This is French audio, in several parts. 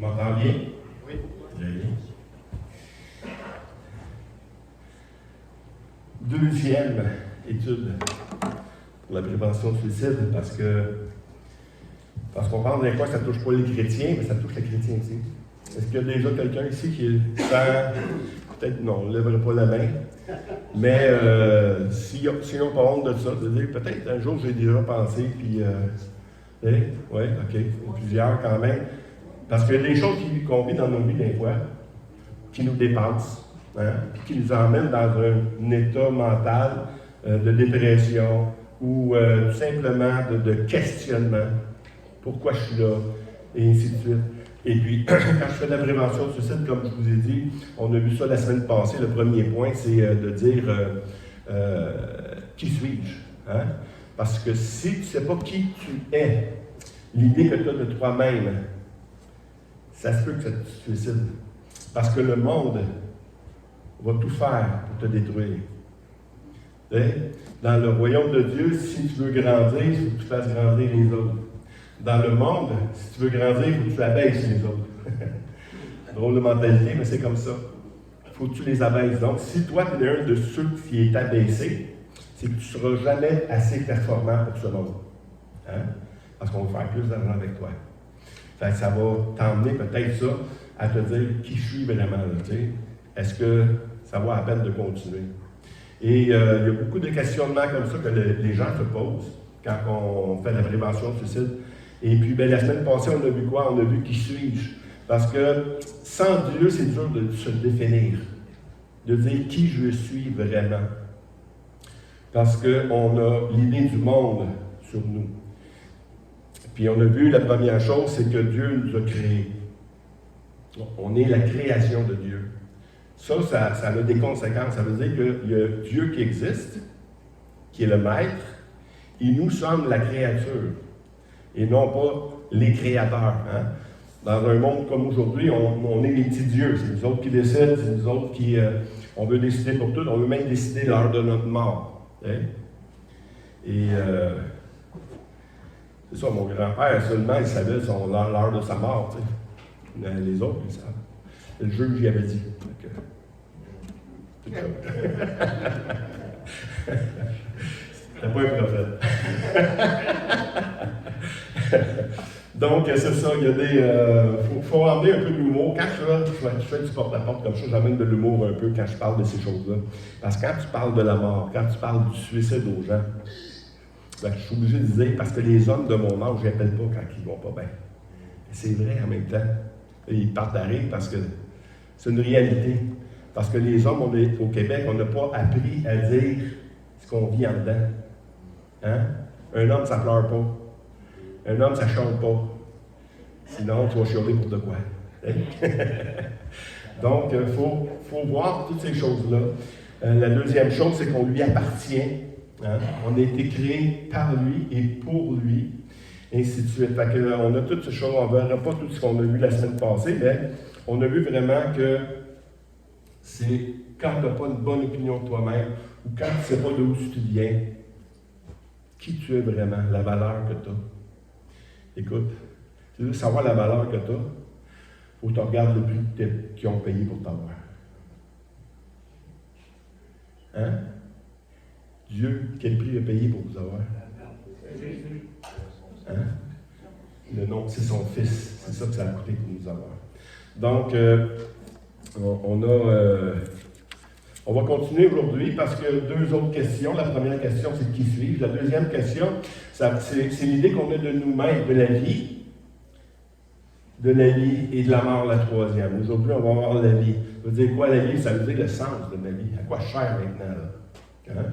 m'entends bien? Oui. Très bien. Deuxième étude pour la prévention du suicide, parce qu'on pense des fois que ça ne touche pas les chrétiens, mais ça touche les chrétiens aussi. Est-ce qu'il y a déjà quelqu'un ici qui sent, peut-être non, on ne lèverait pas la main, mais s'ils n'ont pas honte de ça, de dire peut-être un jour j'ai déjà pensé, puis oui, ok, plusieurs quand même. Parce qu'il y a des choses qu'on vit dans nos vies des fois, qui nous dépassent, hein, puis qui nous emmènent dans un état mental de dépression ou tout simplement de questionnement. Pourquoi je suis là? Et ainsi de suite. Et puis, quand je fais de la prévention du suicide, comme je vous ai dit, on a vu ça la semaine passée, le premier point, c'est de dire qui suis-je? Hein? Parce que si tu ne sais pas qui tu es, l'idée que tu as de toi-même, ça se peut que ça te suicide. Parce que le monde va tout faire pour te détruire. Dans le royaume de Dieu, si tu veux grandir, il faut que tu fasses grandir les autres. Dans le monde, si tu veux grandir, il faut que tu abaisses les autres. Drôle de mentalité, mais c'est comme ça. Il faut que tu les abaisses. Donc, si toi, tu es un de ceux qui est abaissé, c'est que tu ne seras jamais assez performant pour ce monde. Hein? Parce qu'on va faire plus d'argent avec toi. Fait que ça va t'emmener peut-être ça à te dire qui je suis vraiment. Est-ce que ça vaut la peine de continuer? Et il y a beaucoup de questionnements comme ça que les gens se posent quand on fait la prévention du suicide. Et puis, la semaine passée, on a vu quoi? On a vu qui suis-je? Parce que sans Dieu, c'est dur de se définir, de dire qui je suis vraiment. Parce qu'on a l'idée du monde sur nous. Puis on a vu, la première chose, c'est que Dieu nous a créés. On est la création de Dieu. Ça a des conséquences. Ça veut dire qu'il y a Dieu qui existe, qui est le maître, et nous sommes la créature, et non pas les créateurs. Hein? Dans un monde comme aujourd'hui, on est les petits dieux. C'est nous autres qui décident, c'est nous autres qui... on veut décider pour tout, on veut même décider l'heure de notre mort. Hein? Et c'est ça, mon grand-père seulement, il savait l'heure de sa mort. T'sais. Les autres, ils savent. Le juge, il avait dit. C'était pas un prophète. Donc, c'est ça, il y a des... faut emmener un peu d'humour. Quand je fais du porte-à-porte comme ça, j'amène de l'humour un peu quand je parle de ces choses-là. Parce que quand tu parles de la mort, quand tu parles du suicide aux gens, ben, je suis obligé de dire, parce que les hommes de mon âge, je les appelle pas quand ils vont pas bien. C'est vrai en même temps. Ils partent d'arrêt parce que c'est une réalité. Parce que les hommes, au Québec, on n'a pas appris à dire ce qu'on vit en dedans. Hein? Un homme, ça pleure pas. Un homme, ça chante pas. Sinon, tu vas chialer pour de quoi. Hein? Donc, il faut voir toutes ces choses-là. La deuxième chose, c'est qu'on lui appartient. Hein? On a été créé par lui et pour lui. Et ainsi de suite. Fait que, on a toutes ces choses. On ne verra pas tout ce qu'on a vu la semaine passée, mais on a vu vraiment que c'est quand tu n'as pas une bonne opinion de toi-même ou quand tu ne sais pas d'où tu viens, qui tu es vraiment, la valeur que tu as. Écoute, tu veux savoir la valeur que tu as, il faut que tu regardes le prix qu'ils ont payé pour t'avoir. Hein? Dieu, quel prix a payé pour vous avoir? Hein? Le nom, c'est son Fils. C'est ça que ça a coûté pour nous avoir. Donc, on va continuer aujourd'hui parce qu'il y a deux autres questions. La première question, c'est qui suis-je? La deuxième question, c'est l'idée qu'on a de nous-mêmes, de la vie et de la mort, la troisième. Aujourd'hui, on va voir la vie. Ça veut dire quoi la vie? Ça veut dire le sens de ma vie. À quoi je sers maintenant? Là? Hein?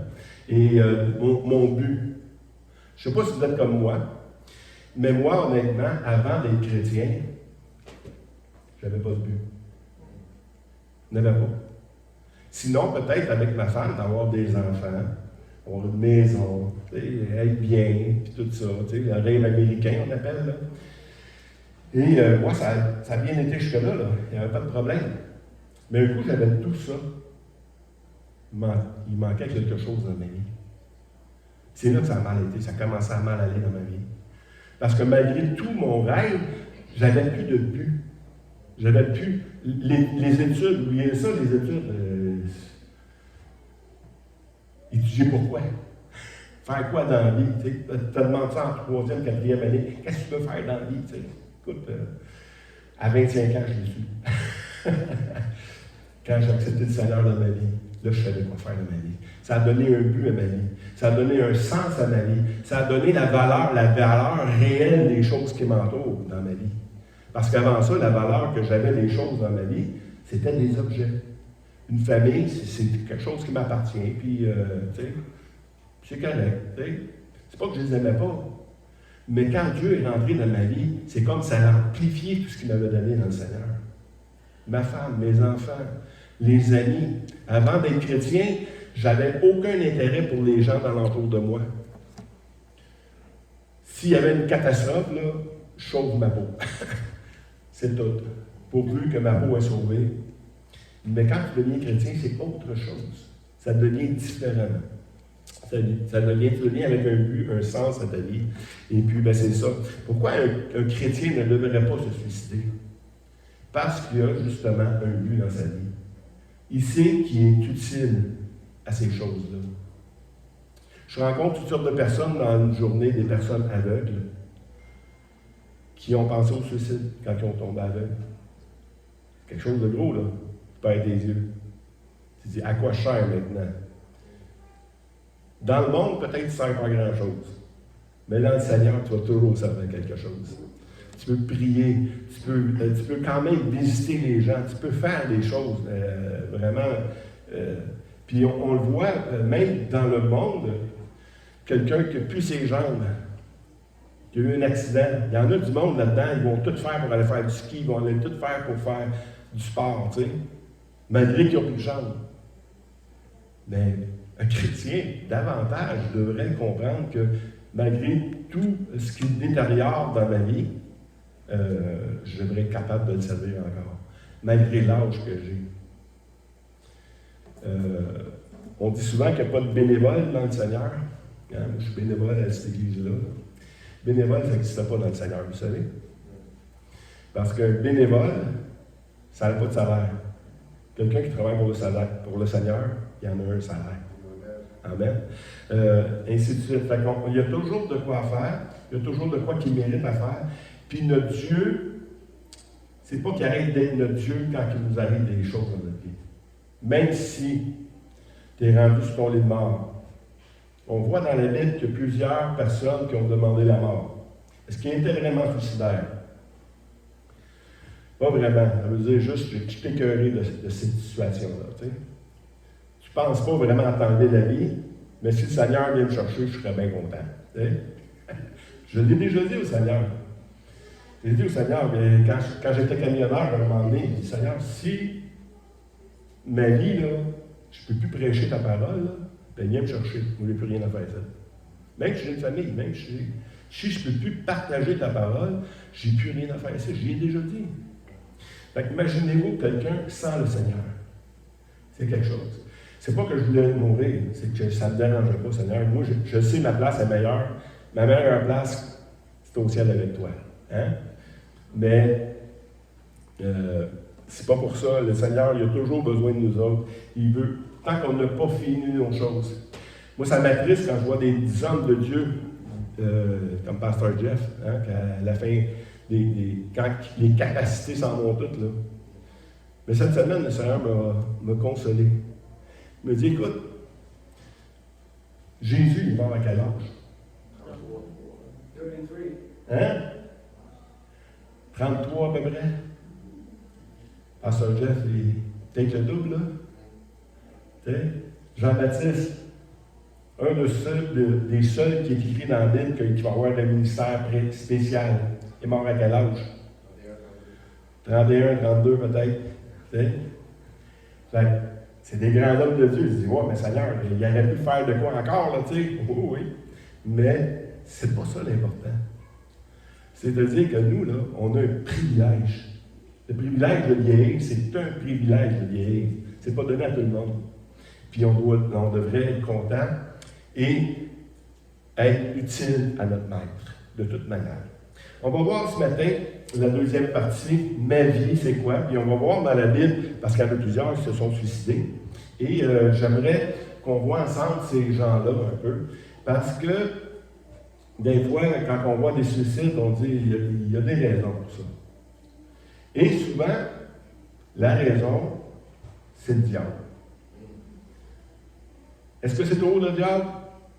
Et mon but. Je ne sais pas si vous êtes comme moi, mais moi, honnêtement, avant d'être chrétien, je n'avais pas de but. Je n'avais pas. Sinon, peut-être avec ma femme, d'avoir des enfants, avoir une maison, être bien, puis tout ça, le rêve américain, on appelle. Là. Et moi, ça a bien été jusque-là, là. Il n'y avait pas de problème. Mais un coup, j'avais tout ça. Il manquait quelque chose dans ma vie. C'est là que ça a mal été, ça commençait à mal aller dans ma vie. Parce que malgré tout mon rêve, j'avais plus de but. J'avais plus. Les études, oubliez ça, les études. Étudier pourquoi? Faire quoi dans la vie? Tu te demandes ça en troisième, quatrième année. Qu'est-ce que tu veux faire dans la vie? T'sais? Écoute, à 25 ans, je l'ai su. Quand j'ai accepté le Seigneur dans ma vie, là, je savais quoi faire de ma vie. Ça a donné un but à ma vie. Ça a donné un sens à ma vie. Ça a donné la valeur réelle des choses qui m'entourent dans ma vie. Parce qu'avant ça, la valeur que j'avais des choses dans ma vie, c'était des objets. Une famille, c'est quelque chose qui m'appartient. Puis, tu sais, c'est correct. Tu sais. C'est pas que je les aimais pas. Mais quand Dieu est rentré dans ma vie, c'est comme ça a amplifié tout ce qu'il m'avait donné dans le Seigneur. Ma femme, mes enfants, les amis. Avant d'être chrétien, j'avais aucun intérêt pour les gens alentour de moi. S'il y avait une catastrophe, là, je sauve ma peau. C'est tout. Pourvu que ma peau est sauvée. Mais quand tu deviens chrétien, c'est autre chose. Ça devient différent. Ça devient avec un but, un sens à ta vie. Et puis, ben, c'est ça. Pourquoi un chrétien ne devrait pas se suicider? Parce qu'il a justement un but dans sa vie. Il sait qu'il est utile à ces choses-là. Je rencontre toutes sortes de personnes dans une journée, des personnes aveugles, qui ont pensé au suicide quand ils ont tombé aveugles. Quelque chose de gros, là. Tu perds tes yeux. Tu te dis, à quoi je sers maintenant? Dans le monde, peut-être tu ne sers pas grand-chose. Mais dans le Seigneur, tu vas toujours servir quelque chose. Tu peux prier, tu peux quand même visiter les gens, tu peux faire des choses vraiment. Puis on le voit, même dans le monde, quelqu'un qui n'a plus ses jambes, qui a eu un accident. Il y en a du monde là-dedans, ils vont tout faire pour aller faire du ski, ils vont aller tout faire pour faire du sport, tu sais, malgré qu'ils n'ont plus de jambes. Mais un chrétien, davantage, devrait comprendre que malgré tout ce qui détériore dans ma vie, je devrais être capable de le servir encore, malgré l'âge que j'ai. On dit souvent qu'il n'y a pas de bénévole dans le Seigneur. Hein? Je suis bénévole à cette église-là. Bénévole, ça n'existe pas dans le Seigneur, vous savez. Parce qu'un bénévole, ça n'a pas de salaire. Quelqu'un qui travaille pour le Seigneur, il y en a un salaire. Amen. Ainsi de suite. Il y a toujours de quoi faire, il y a toujours de quoi qui mérite à faire. Puis notre Dieu, c'est pas qu'il arrête d'être notre Dieu quand il nous arrive des choses dans notre vie. Même si tu es rendu sur ton lit de mort. On voit dans la Bible qu'il y a plusieurs personnes qui ont demandé la mort. Est-ce qu'il était vraiment suicidaire? Pas vraiment. Ça veut dire juste que tu t'es écœuré de cette situation-là. Tu ne penses pas vraiment à t'enlever la vie, mais si le Seigneur vient me chercher, je serais bien content. Tu sais? Je l'ai déjà dit au Seigneur. J'ai dit au Seigneur, quand j'étais camionneur, à un moment donné, j'ai dit, Seigneur, si ma vie, là, je ne peux plus prêcher ta parole, là, ben viens me chercher. Moi, je n'ai plus rien à faire ça. Même si j'ai une famille, même si je ne peux plus partager ta parole, je n'ai plus rien à faire ça. J'y ai déjà dit. Fait que imaginez-vous quelqu'un sans le Seigneur. C'est quelque chose. C'est pas que je voulais mourir, c'est que ça ne me dérangeait pas, Seigneur. Moi, je sais ma place est meilleure. Ma meilleure place, c'est au ciel avec toi. Hein? Mais c'est pas pour ça. Le Seigneur, il a toujours besoin de nous autres. Il veut, tant qu'on n'a pas fini nos choses. Moi, ça m'attriste quand je vois des hommes de Dieu, comme Pasteur Jeff, hein, qu'à la fin, quand les capacités s'en vont toutes. Là. Mais cette semaine, le Seigneur m'a consolé. Il me dit, écoute, Jésus, il est mort à quel âge? 33. Hein? 33 à peu près. Pasteur Jeff, il peut-être le double, là. Tu sais? Jean-Baptiste, un des seuls qui est écrit dans la Bible qu'il va avoir un ministère spécial. Il est mort à quel âge? 31, 32 peut-être. Tu sais? C'est des grands hommes de Dieu. Ils se disent, ouais, mais Seigneur, il aurait pu faire de quoi encore, là, tu sais? Oui. Mais c'est pas ça l'important. C'est-à-dire que nous, là, on a un privilège. Le privilège de vieillir, c'est un privilège de vieillir. C'est pas donné à tout le monde. Puis on devrait être content et être utile à notre maître, de toute manière. On va voir ce matin la deuxième partie, ma vie, c'est quoi? Puis on va voir dans la Bible, parce qu'il y en a plusieurs qui se sont suicidés. Et j'aimerais qu'on voit ensemble ces gens-là un peu, parce que des fois, quand on voit des suicides, on dit il y a des raisons pour ça. Et souvent, la raison, c'est le diable. Est-ce que c'est toujours le diable?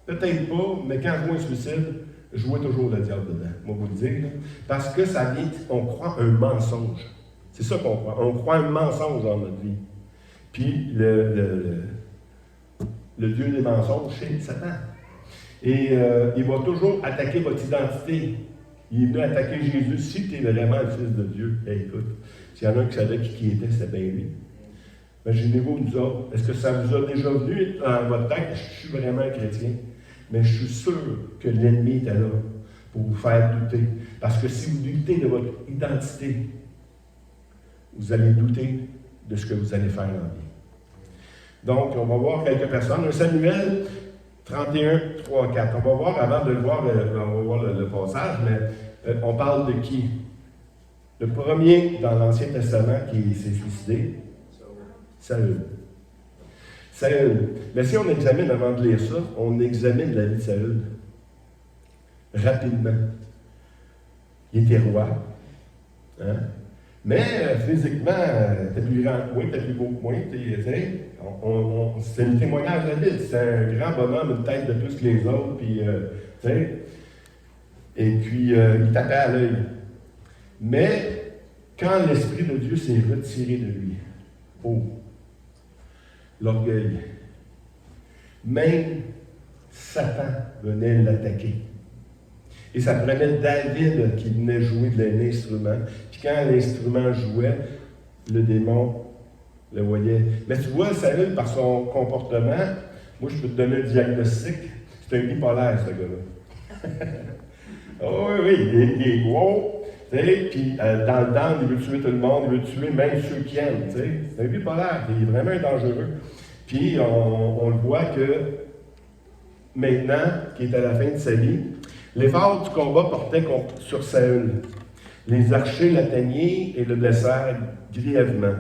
Peut-être pas, mais quand je vois un suicide, je vois toujours le diable dedans, moi vous le dire. Là. Parce que ça vient, on croit un mensonge. C'est ça qu'on croit. On croit un mensonge dans notre vie. Puis le Dieu des mensonges, c'est Satan. Et il va toujours attaquer votre identité. Il est venu attaquer Jésus. Si tu es vraiment le Fils de Dieu, écoute, s'il y en a un qui savait qui était, c'était bien lui. Imaginez-vous, nous autres, est-ce que ça vous a déjà venu dans votre tête? Je suis vraiment un chrétien. Mais je suis sûr que l'ennemi était là pour vous faire douter. Parce que si vous doutez de votre identité, vous allez douter de ce que vous allez faire dans la vie. Donc, on va voir quelques personnes. Un Samuel 31, 3, 4. On va voir, avant de le voir, on va voir le passage, mais on parle de qui? Le premier dans l'Ancien Testament qui s'est suicidé, Saül. Saül. Mais si on examine, avant de lire ça, on examine la vie de Saül rapidement. Il était roi. Hein? Mais physiquement, t'es plus grand que moi, t'es plus beau que moi, c'est un témoignage de la Bible. C'est un grand bonhomme, une tête de plus que les autres, puis, et puis il tapait à l'œil. Mais quand l'Esprit de Dieu s'est retiré de lui, l'orgueil, même Satan venait l'attaquer. Et ça prenait David qui venait jouer de l'instrument. Puis quand l'instrument jouait, le démon le voyait. Mais tu vois, Saül, par son comportement, moi je peux te donner un diagnostic, c'est un bipolaire, ce gars-là. Oh, oui, il est gros, puis dans le down, il veut tuer tout le monde, il veut tuer même ceux qui aiment. C'est un bipolaire, il est vraiment dangereux. Puis on le voit que maintenant, qui est à la fin de sa vie, l'effort du combat portait sur Saül. Les archers l'atteignaient et le blessèrent grièvement.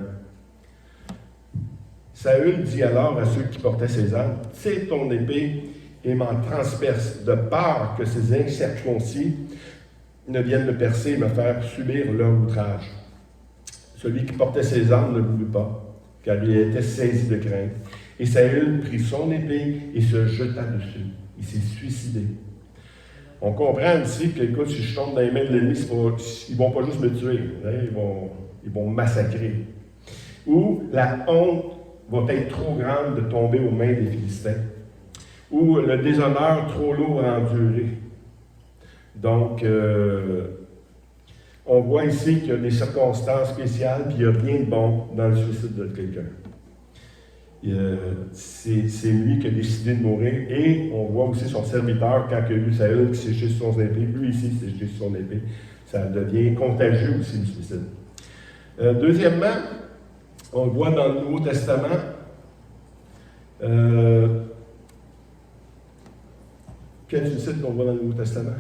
Saül dit alors à ceux qui portaient ses armes, « Tire ton épée et m'en transperce, de peur que ces incirconcis ne viennent me percer et me faire subir leur outrage. » Celui qui portait ses armes ne voulut pas, car il était saisi de crainte. Et Saül prit son épée et se jeta dessus. Il s'est suicidé. On comprend ici que, écoute, si je tombe dans les mains de l'ennemi, ils ne vont pas juste me tuer, hein, ils vont me massacrer. Ou la honte va être trop grande de tomber aux mains des Philistins. Ou le déshonneur trop lourd à endurer. Donc, on voit ici qu'il y a des circonstances spéciales, puis il n'y a rien de bon dans le suicide de quelqu'un. C'est lui qui a décidé de mourir, et on voit aussi son serviteur, quand il a vu Saül qui s'est jeté sur son épée, lui ici s'est jeté sur son épée, ça devient contagieux aussi le suicide. Deuxièmement, on le voit dans le Nouveau Testament, quel suicide qu'on voit dans le Nouveau Testament?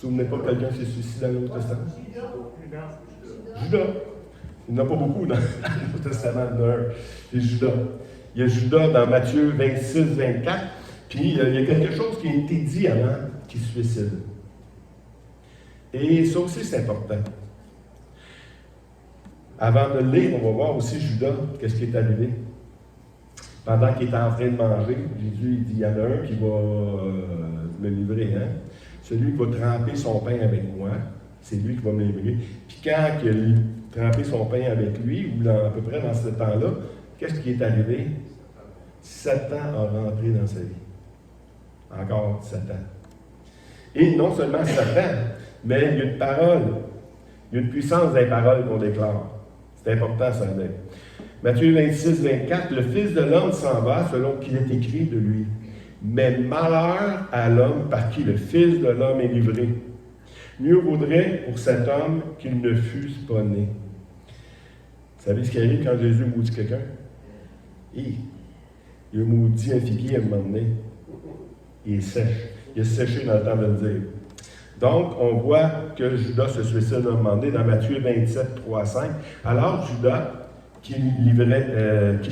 Vous ne vous souvenez pas que quelqu'un s'est suicidé dans le Nouveau Testament? Judas. Il n'y en a pas beaucoup dans le Nouveau Testament, c'est Judas. Il y a Judas dans Matthieu 26, 24, puis il y a quelque chose qui a été dit avant qu'il se suicide. Et ça aussi, c'est important. Avant de le lire, on va voir aussi Judas, qu'est-ce qui est arrivé. Pendant qu'il était en train de manger, Jésus il dit, il y en a un qui va me livrer, hein? Celui qui va tremper son pain avec moi, c'est lui qui va me livrer. Puis quand il a trempé son pain avec lui, ou à peu près dans ce temps-là, qu'est-ce qui est arrivé? Satan a rentré dans sa vie. Encore Satan. Et non seulement Satan, mais il y a une parole. Il y a une puissance des paroles qu'on déclare. C'est important, ça. Matthieu 26, 24, « Le Fils de l'homme s'en va selon qu'il est écrit de lui. Mais malheur à l'homme par qui le Fils de l'homme est livré. Mieux vaudrait pour cet homme qu'il ne fût pas né. » Vous savez ce qui arrive quand Jésus maudit quelqu'un? Il a maudit un figuier à un moment donné. Il est sèche. Il est séché dans le temps de le dire. Donc, on voit que Judas se suicide à un moment donné dans Matthieu 27, 3 à 5. Alors, Judas, qui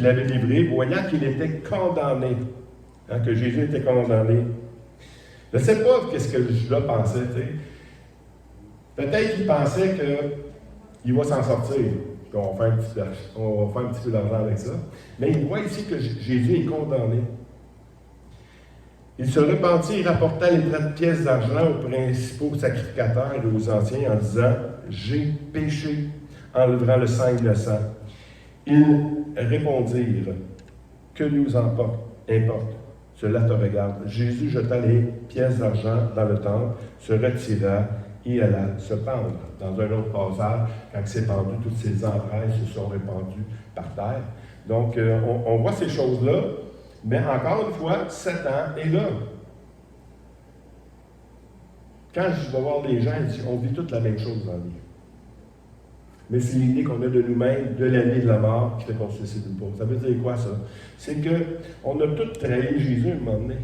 l'avait livré, voyant qu'il était condamné, que Jésus était condamné. Je ne sais pas qu'est-ce que Judas pensait, tu sais. Peut-être qu'il pensait qu'il va s'en sortir, qu'on va faire un petit peu d'argent avec ça. Mais il voit ici que Jésus est condamné. Il se repentit et rapporta les 30 pièces d'argent aux principaux sacrificateurs et aux anciens en disant « J'ai péché en livrant le sang innocent. » Ils répondirent « Que nous importe, cela te regarde. » Jésus jeta les pièces d'argent dans le temple, se retira et alla se pendre. Dans un autre passage, quand il s'est pendu, toutes ses entrailles se sont répandues par terre. Donc, on voit ces choses-là, mais encore une fois, Satan est là. Quand je vais voir les gens, on vit toute la même chose dans la vie. Mais c'est l'idée qu'on a de nous-mêmes, de la vie et de la mort, qui fait qu'on se suicide pas. Ça veut dire quoi, ça? C'est qu'on a tous trahi Jésus à un moment donné.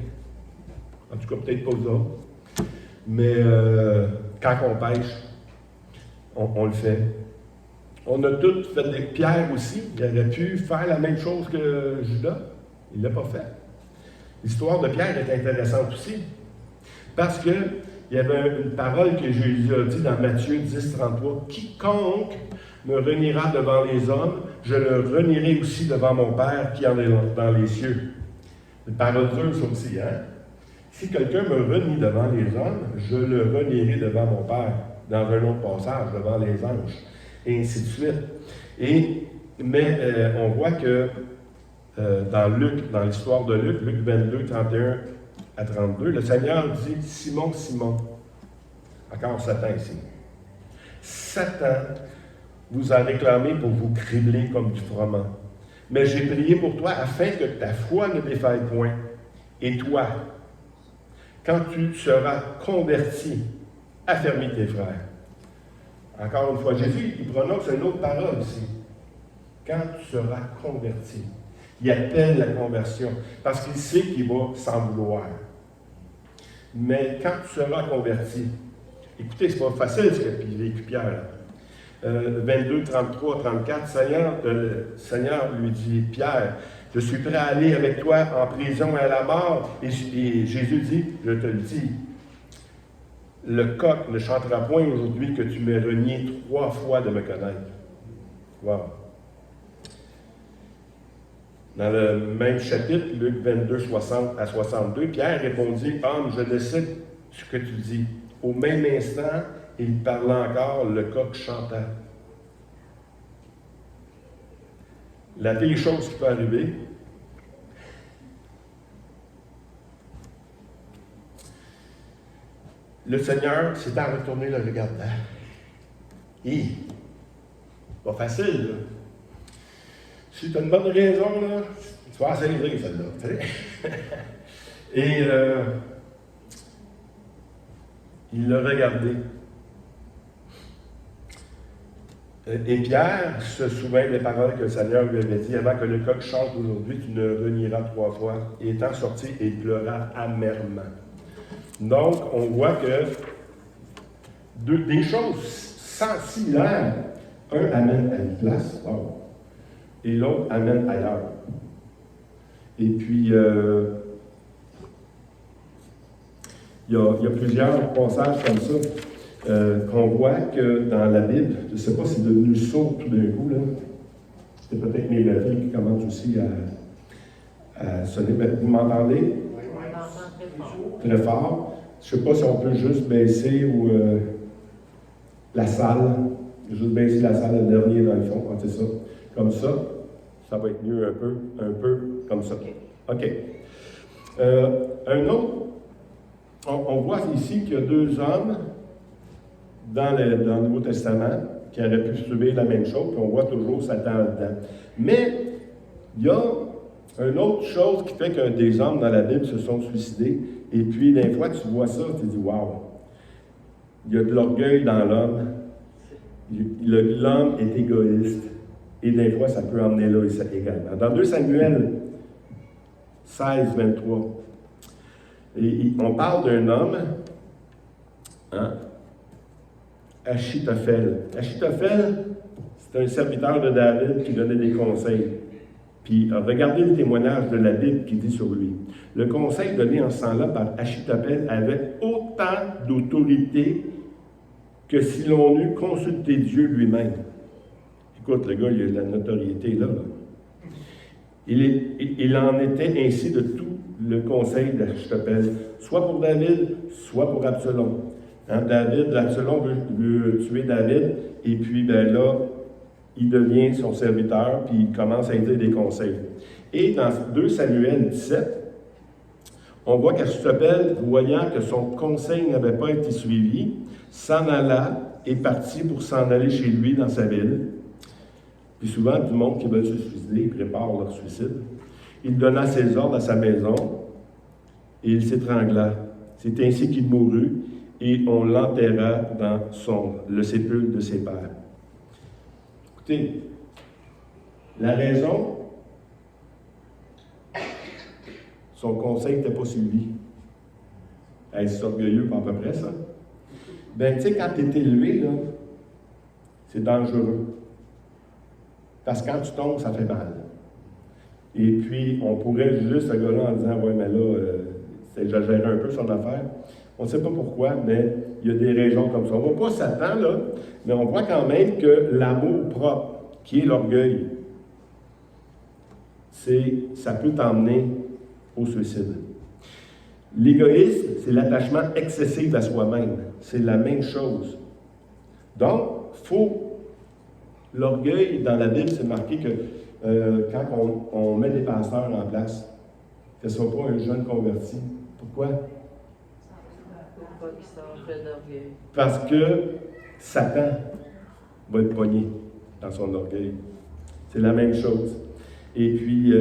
En tout cas, peut-être pas vous autres. Mais quand on pêche, on le fait. On a tous fait des pierres aussi. Il aurait pu faire la même chose que Judas. Il ne l'a pas fait. L'histoire de Pierre est intéressante aussi. Parce qu'il y avait une parole que Jésus a dit dans Matthieu 10, 33. « Quiconque me reniera devant les hommes, je le renierai aussi devant mon Père qui en est dans les cieux. » Une parole dure, ça aussi, hein? Si quelqu'un me renie devant les hommes, je le renierai devant mon Père. Dans un autre passage, devant les anges. Et ainsi de suite. Mais on voit que dans l'histoire de Luc, Luc 22, 31 à 32, le Seigneur dit « Simon, Simon », encore Satan ici, « Satan vous a réclamé pour vous cribler comme du froment. Mais j'ai prié pour toi afin que ta foi ne défaille point. Et toi, quand tu seras converti, affermis tes frères. » Encore une fois, Jésus, il prononce une autre parole ici. Quand tu seras converti. Il appelle la conversion, parce qu'il sait qu'il va s'en vouloir. Mais quand tu seras converti, écoutez, c'est pas facile ce qu'a vécu Pierre. 22, 33, 34, Seigneur lui dit, Pierre, je suis prêt à aller avec toi en prison et à la mort. Et Jésus dit, je te le dis, le coq ne chantera point aujourd'hui que tu m'aies renié 3 fois de me connaître. Wow. Dans le même chapitre, Luc 22, 60 à 62, Pierre répondit, « Homme, je ne sais ce que tu dis. » Au même instant, il parla encore, le coq chanta. La pire chose qui peut arriver, le Seigneur s'est retourné le regardant. Pas facile, là. Si tu as une bonne raison, là, tu vas accélérer celle-là. Tu sais? Et il l'a regardé. Et Pierre se souvint des paroles que le Seigneur lui avait dit, avant que le coq chante aujourd'hui, tu ne renieras 3 fois. Et étant sorti, il pleura amèrement. Donc, on voit que des choses similaires, un amène à une place, wow, et l'autre amène ailleurs. Et puis, il y a plusieurs passages comme ça qu'on voit que dans la Bible, je ne sais pas si c'est devenu sourd tout d'un coup, là. C'est peut-être mes batteries qui commencent aussi à sonner. Vous m'entendez? Oui, on entend très fort. Je ne sais pas si on peut juste baisser ou la salle. Juste baisser la salle, le dernier dans le fond. C'est ça. Comme ça. Ça va être mieux un peu comme ça. OK. Un autre, on voit ici qu'il y a 2 hommes dans le Nouveau Testament qui auraient pu subir la même chose, puis on voit toujours Satan dedans. Mais il y a une autre chose qui fait que des hommes dans la Bible se sont suicidés, et puis des fois tu vois ça, tu te dis « Wow! » Il y a de l'orgueil dans l'homme. L'homme est égoïste. Et des fois, ça peut emmener là également. Dans 2 Samuel 16, 23, on parle d'un homme Hein? Achitophel. Achitophel, c'est un serviteur de David qui donnait des conseils. Puis regardez le témoignage de la Bible qui dit sur lui. Le conseil donné en ce temps-là par Achitophel avait autant d'autorité que si l'on eût consulté Dieu lui-même. Écoute, le gars, il a de la notoriété là. Il en était ainsi de tout le conseil d'Achitophel, soit pour David, soit pour Absalom. Hein, Absalom veut tuer David, et puis ben là, il devient son serviteur, puis il commence à lui dire des conseils. Et dans 2 Samuel 17, on voit qu'Achitophel, voyant que son conseil n'avait pas été suivi, s'en alla et partit pour s'en aller chez lui dans sa ville. Puis souvent, du monde qui veut se suicider, ils préparent leur suicide. Il donna ses ordres à sa maison et il s'étrangla. C'est ainsi qu'il mourut et on l'enterra dans le sépulcre de ses pères. Écoutez, la raison, son conseil n'était pas suivi. Est-ce orgueilleux, pas à peu près ça? Ben, tu sais, quand tu es élevé, là, c'est dangereux. Parce que quand tu tombes, ça fait mal. Et puis, on pourrait juger ce gars-là en disant, ouais, mais là, j'exagère un peu son affaire. On ne sait pas pourquoi, mais il y a des raisons comme ça. On ne voit pas Satan, là, mais on voit quand même que l'amour propre, qui est l'orgueil, ça peut t'emmener au suicide. L'égoïsme, c'est l'attachement excessif à soi-même. C'est la même chose. Donc, l'orgueil, dans la Bible, c'est marqué que quand on met des pasteurs en place, que ce ne soit pas un jeune converti. Pourquoi? Pourquoi qu'il s'enfle d'orgueil? Parce que Satan va être pogné dans son orgueil. C'est la même chose. Et puis,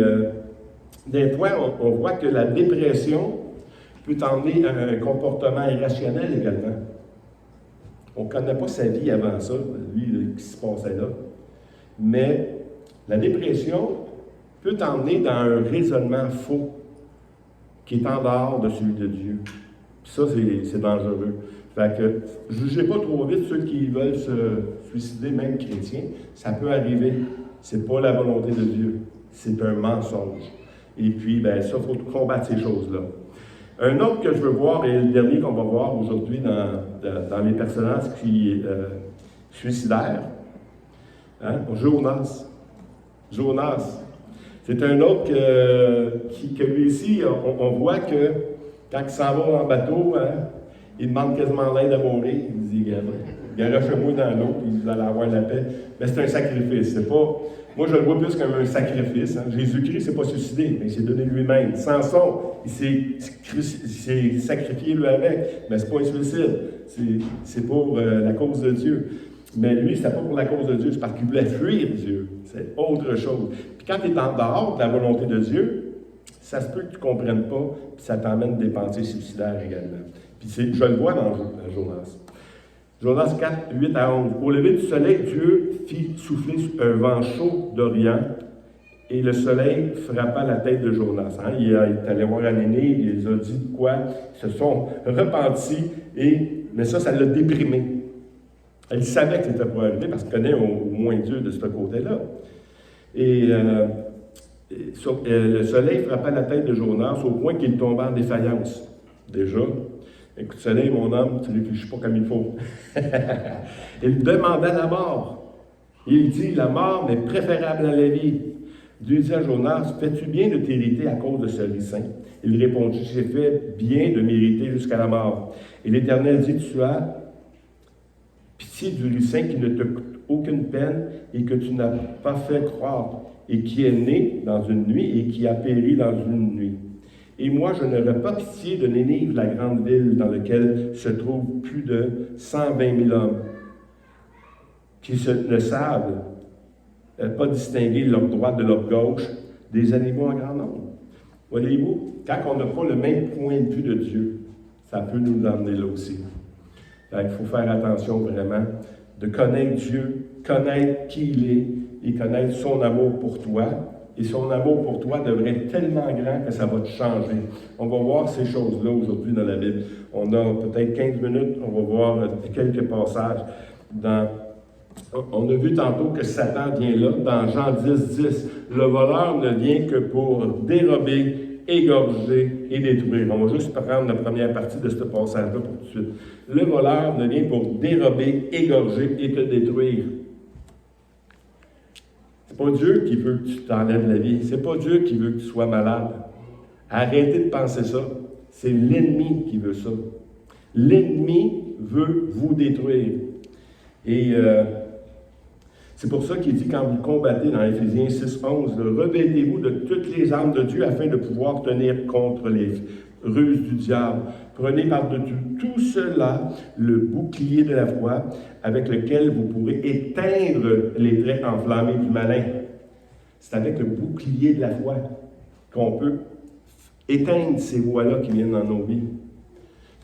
des fois, on voit que la dépression peut emmener à un comportement irrationnel également. On ne connaît pas sa vie avant ça, lui, qui se passait là. Mais la dépression peut t'emmener dans un raisonnement faux qui est en dehors de celui de Dieu. Puis ça, c'est dangereux. Fait que, jugez pas trop vite ceux qui veulent se suicider, même chrétiens. Ça peut arriver. C'est pas la volonté de Dieu. C'est un mensonge. Et puis, ben ça, il faut combattre ces choses-là. Un autre que je veux voir, et le dernier qu'on va voir aujourd'hui dans les personnages qui suicidaires, hein? Jonas. Jonas. C'est un autre que lui ici, on voit que quand il s'en va en bateau, hein, il demande quasiment l'aide à mourir. Il dit, garochez-moi dans l'eau, puis vous allez avoir la paix. Mais c'est un sacrifice. C'est pas. Moi, je le vois plus comme un sacrifice. Hein. Jésus-Christ ne s'est pas suicidé, mais il s'est donné lui-même. Samson, il s'est sacrifié lui-même, mais ce n'est pas un suicide. C'est pour la cause de Dieu. Mais lui, ce n'était pas pour la cause de Dieu, c'est parce qu'il voulait fuir Dieu. C'est autre chose. Puis quand tu es en dehors de la volonté de Dieu, ça se peut que tu ne comprennes pas, puis ça t'emmène des pensées suicidaires également. Puis je le vois dans Jonas. Jonas 4, 8 à 11. Au lever du soleil, Dieu fit souffler un vent chaud d'Orient et le soleil frappa la tête de Jonas. Hein? Il est allé voir Anéné, il les a dit quoi, ils se sont repentis, mais ça l'a déprimé. Il savait que c'était pour arriver parce qu'il connaît au moins Dieu de ce côté-là. Et le soleil frappa la tête de Jonas au point qu'il tomba en défaillance. Déjà, écoute, soleil, mon homme, tu ne réfléchis pas comme il faut. Il demanda la mort. Il dit, la mort m'est préférable à la vie. Dieu dit à Jonas, fais-tu bien de t'irriter à cause de ce ricin? Il répondit, j'ai fait bien de m'irriter jusqu'à la mort. Et l'Éternel dit, tu as pitié du ricin qui ne te coûte aucune peine et que tu n'as pas fait croître, et qui est né dans une nuit et qui a péri dans une nuit. Et moi, je n'aurais pas pitié de Nénive, la grande ville dans laquelle se trouvent plus de 120 000 hommes, qui ne savent pas distinguer leur droite de leur gauche, des animaux en grand nombre. Voyez-vous, quand on n'a pas le même point de vue de Dieu, ça peut nous emmener là aussi. Il faut faire attention vraiment de connaître Dieu, connaître qui il est et connaître son amour pour toi. Et Et son amour pour toi devrait être tellement grand que ça va te changer. On va voir ces choses-là aujourd'hui dans la Bible. On a peut-être 15 minutes, on va voir quelques passages. On a vu tantôt que Satan vient là, dans Jean 10:10. Le voleur ne vient que pour dérober, égorger et détruire. On va juste prendre la première partie de ce passage-là pour tout de suite. Le voleur ne vient pour dérober, égorger et te détruire. C'est pas Dieu qui veut que tu t'enlèves la vie. C'est pas Dieu qui veut que tu sois malade. Arrêtez de penser ça. C'est l'ennemi qui veut ça. L'ennemi veut vous détruire. Et c'est pour ça qu'il dit, quand vous combattez dans Éphésiens 6:11, revêtez-vous de toutes les armes de Dieu afin de pouvoir tenir contre les ruses du diable. Prenez par-dessus tout cela le bouclier de la foi avec lequel vous pourrez éteindre les traits enflammés du malin. C'est avec le bouclier de la foi qu'on peut éteindre ces voies-là qui viennent dans nos vies.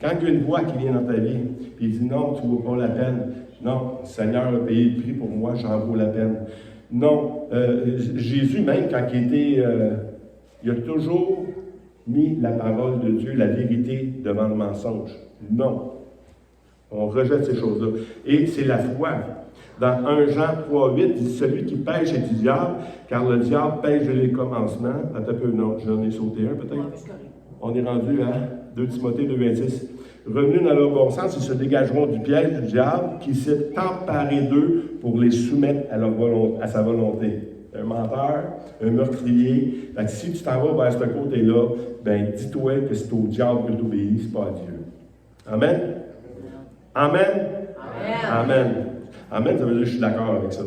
Quand il y a une voix qui vient dans ta vie, puis il dit non, tu ne vaux pas la peine. Non, Seigneur a payé le prix pour moi, j'en vaux la peine. Non, Jésus même, quand il était, il a toujours mis la parole de Dieu, la vérité devant le mensonge. Non. On rejette ces choses-là. Et c'est la foi. Dans 1 Jean 3:8, il dit, celui qui pêche est du diable, car le diable pêche dès les commencements. Attends un peu, non, j'en ai sauté un peut-être. On est rendu à 2 Timothée 2:26. Revenus dans leur bon sens, ils se dégageront du piège du diable qui s'est emparé d'eux pour les soumettre à sa volonté. Un menteur, un meurtrier. Fait que si tu t'en vas vers ce côté-là, ben dis-toi que c'est au diable que tu obéis, c'est pas à Dieu. Amen? Amen? Amen? Amen. Amen, ça veut dire que je suis d'accord avec ça.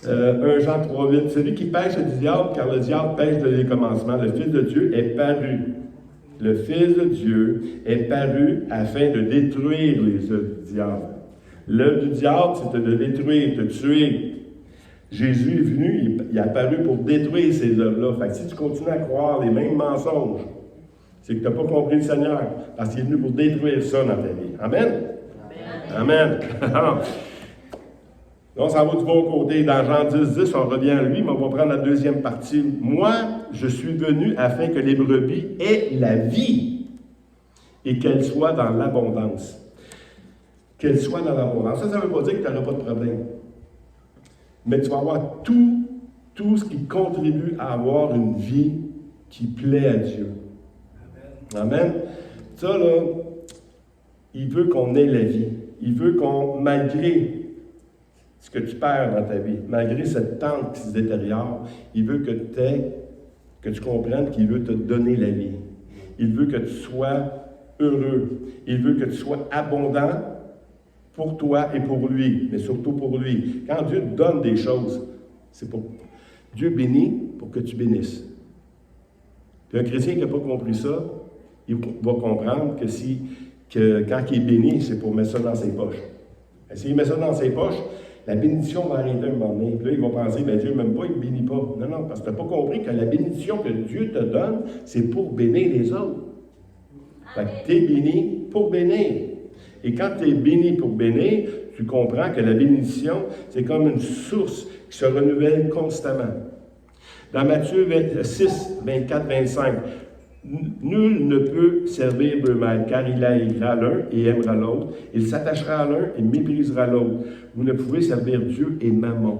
1 Jean 3:8, celui qui pêche est du diable, car le diable pêche dès les commencements. Le Fils de Dieu est paru. Le Fils de Dieu est paru afin de détruire les œuvres du diable. L'œuvre du diable, c'est de détruire, de tuer. Jésus est venu, il est apparu pour détruire ces œuvres-là. Fait que si tu continues à croire les mêmes mensonges, c'est que tu n'as pas compris le Seigneur, parce qu'il est venu pour détruire ça dans ta vie. Amen? Amen. Amen. On s'en va du bon côté. Dans Jean 10:10, on revient à lui, mais on va prendre la deuxième partie. Moi, je suis venu afin que les brebis aient la vie et qu'elles soient dans l'abondance. Qu'elles soient dans l'abondance. Ça ne veut pas dire que tu n'auras pas de problème. Mais tu vas avoir tout ce qui contribue à avoir une vie qui plaît à Dieu. Amen. Ça, là, il veut qu'on ait la vie. Il veut qu'on, malgré ce que tu perds dans ta vie, malgré cette tente qui se détériore, il veut que tu comprennes qu'il veut te donner la vie. Il veut que tu sois heureux. Il veut que tu sois abondant pour toi et pour lui, mais surtout pour lui. Quand Dieu te donne des choses, c'est pour Dieu bénit pour que tu bénisses. Puis un chrétien qui n'a pas compris ça, il va comprendre que quand il est béni, c'est pour mettre ça dans ses poches. Et s'il met ça dans ses poches, la bénédiction va arrêter un moment donné. Puis là, il va penser, bien, Dieu ne m'aime pas, il ne me bénit pas. Non, non, parce que tu n'as pas compris que la bénédiction que Dieu te donne, c'est pour bénir les autres. Fait que tu es béni pour bénir. Et quand tu es béni pour bénir, tu comprends que la bénédiction, c'est comme une source qui se renouvelle constamment. Dans Matthieu 6, 24, 25, nul ne peut servir deux maîtres, car il haïra l'un et aimera l'autre. Il s'attachera à l'un et méprisera l'autre. Vous ne pouvez servir Dieu et Mammon.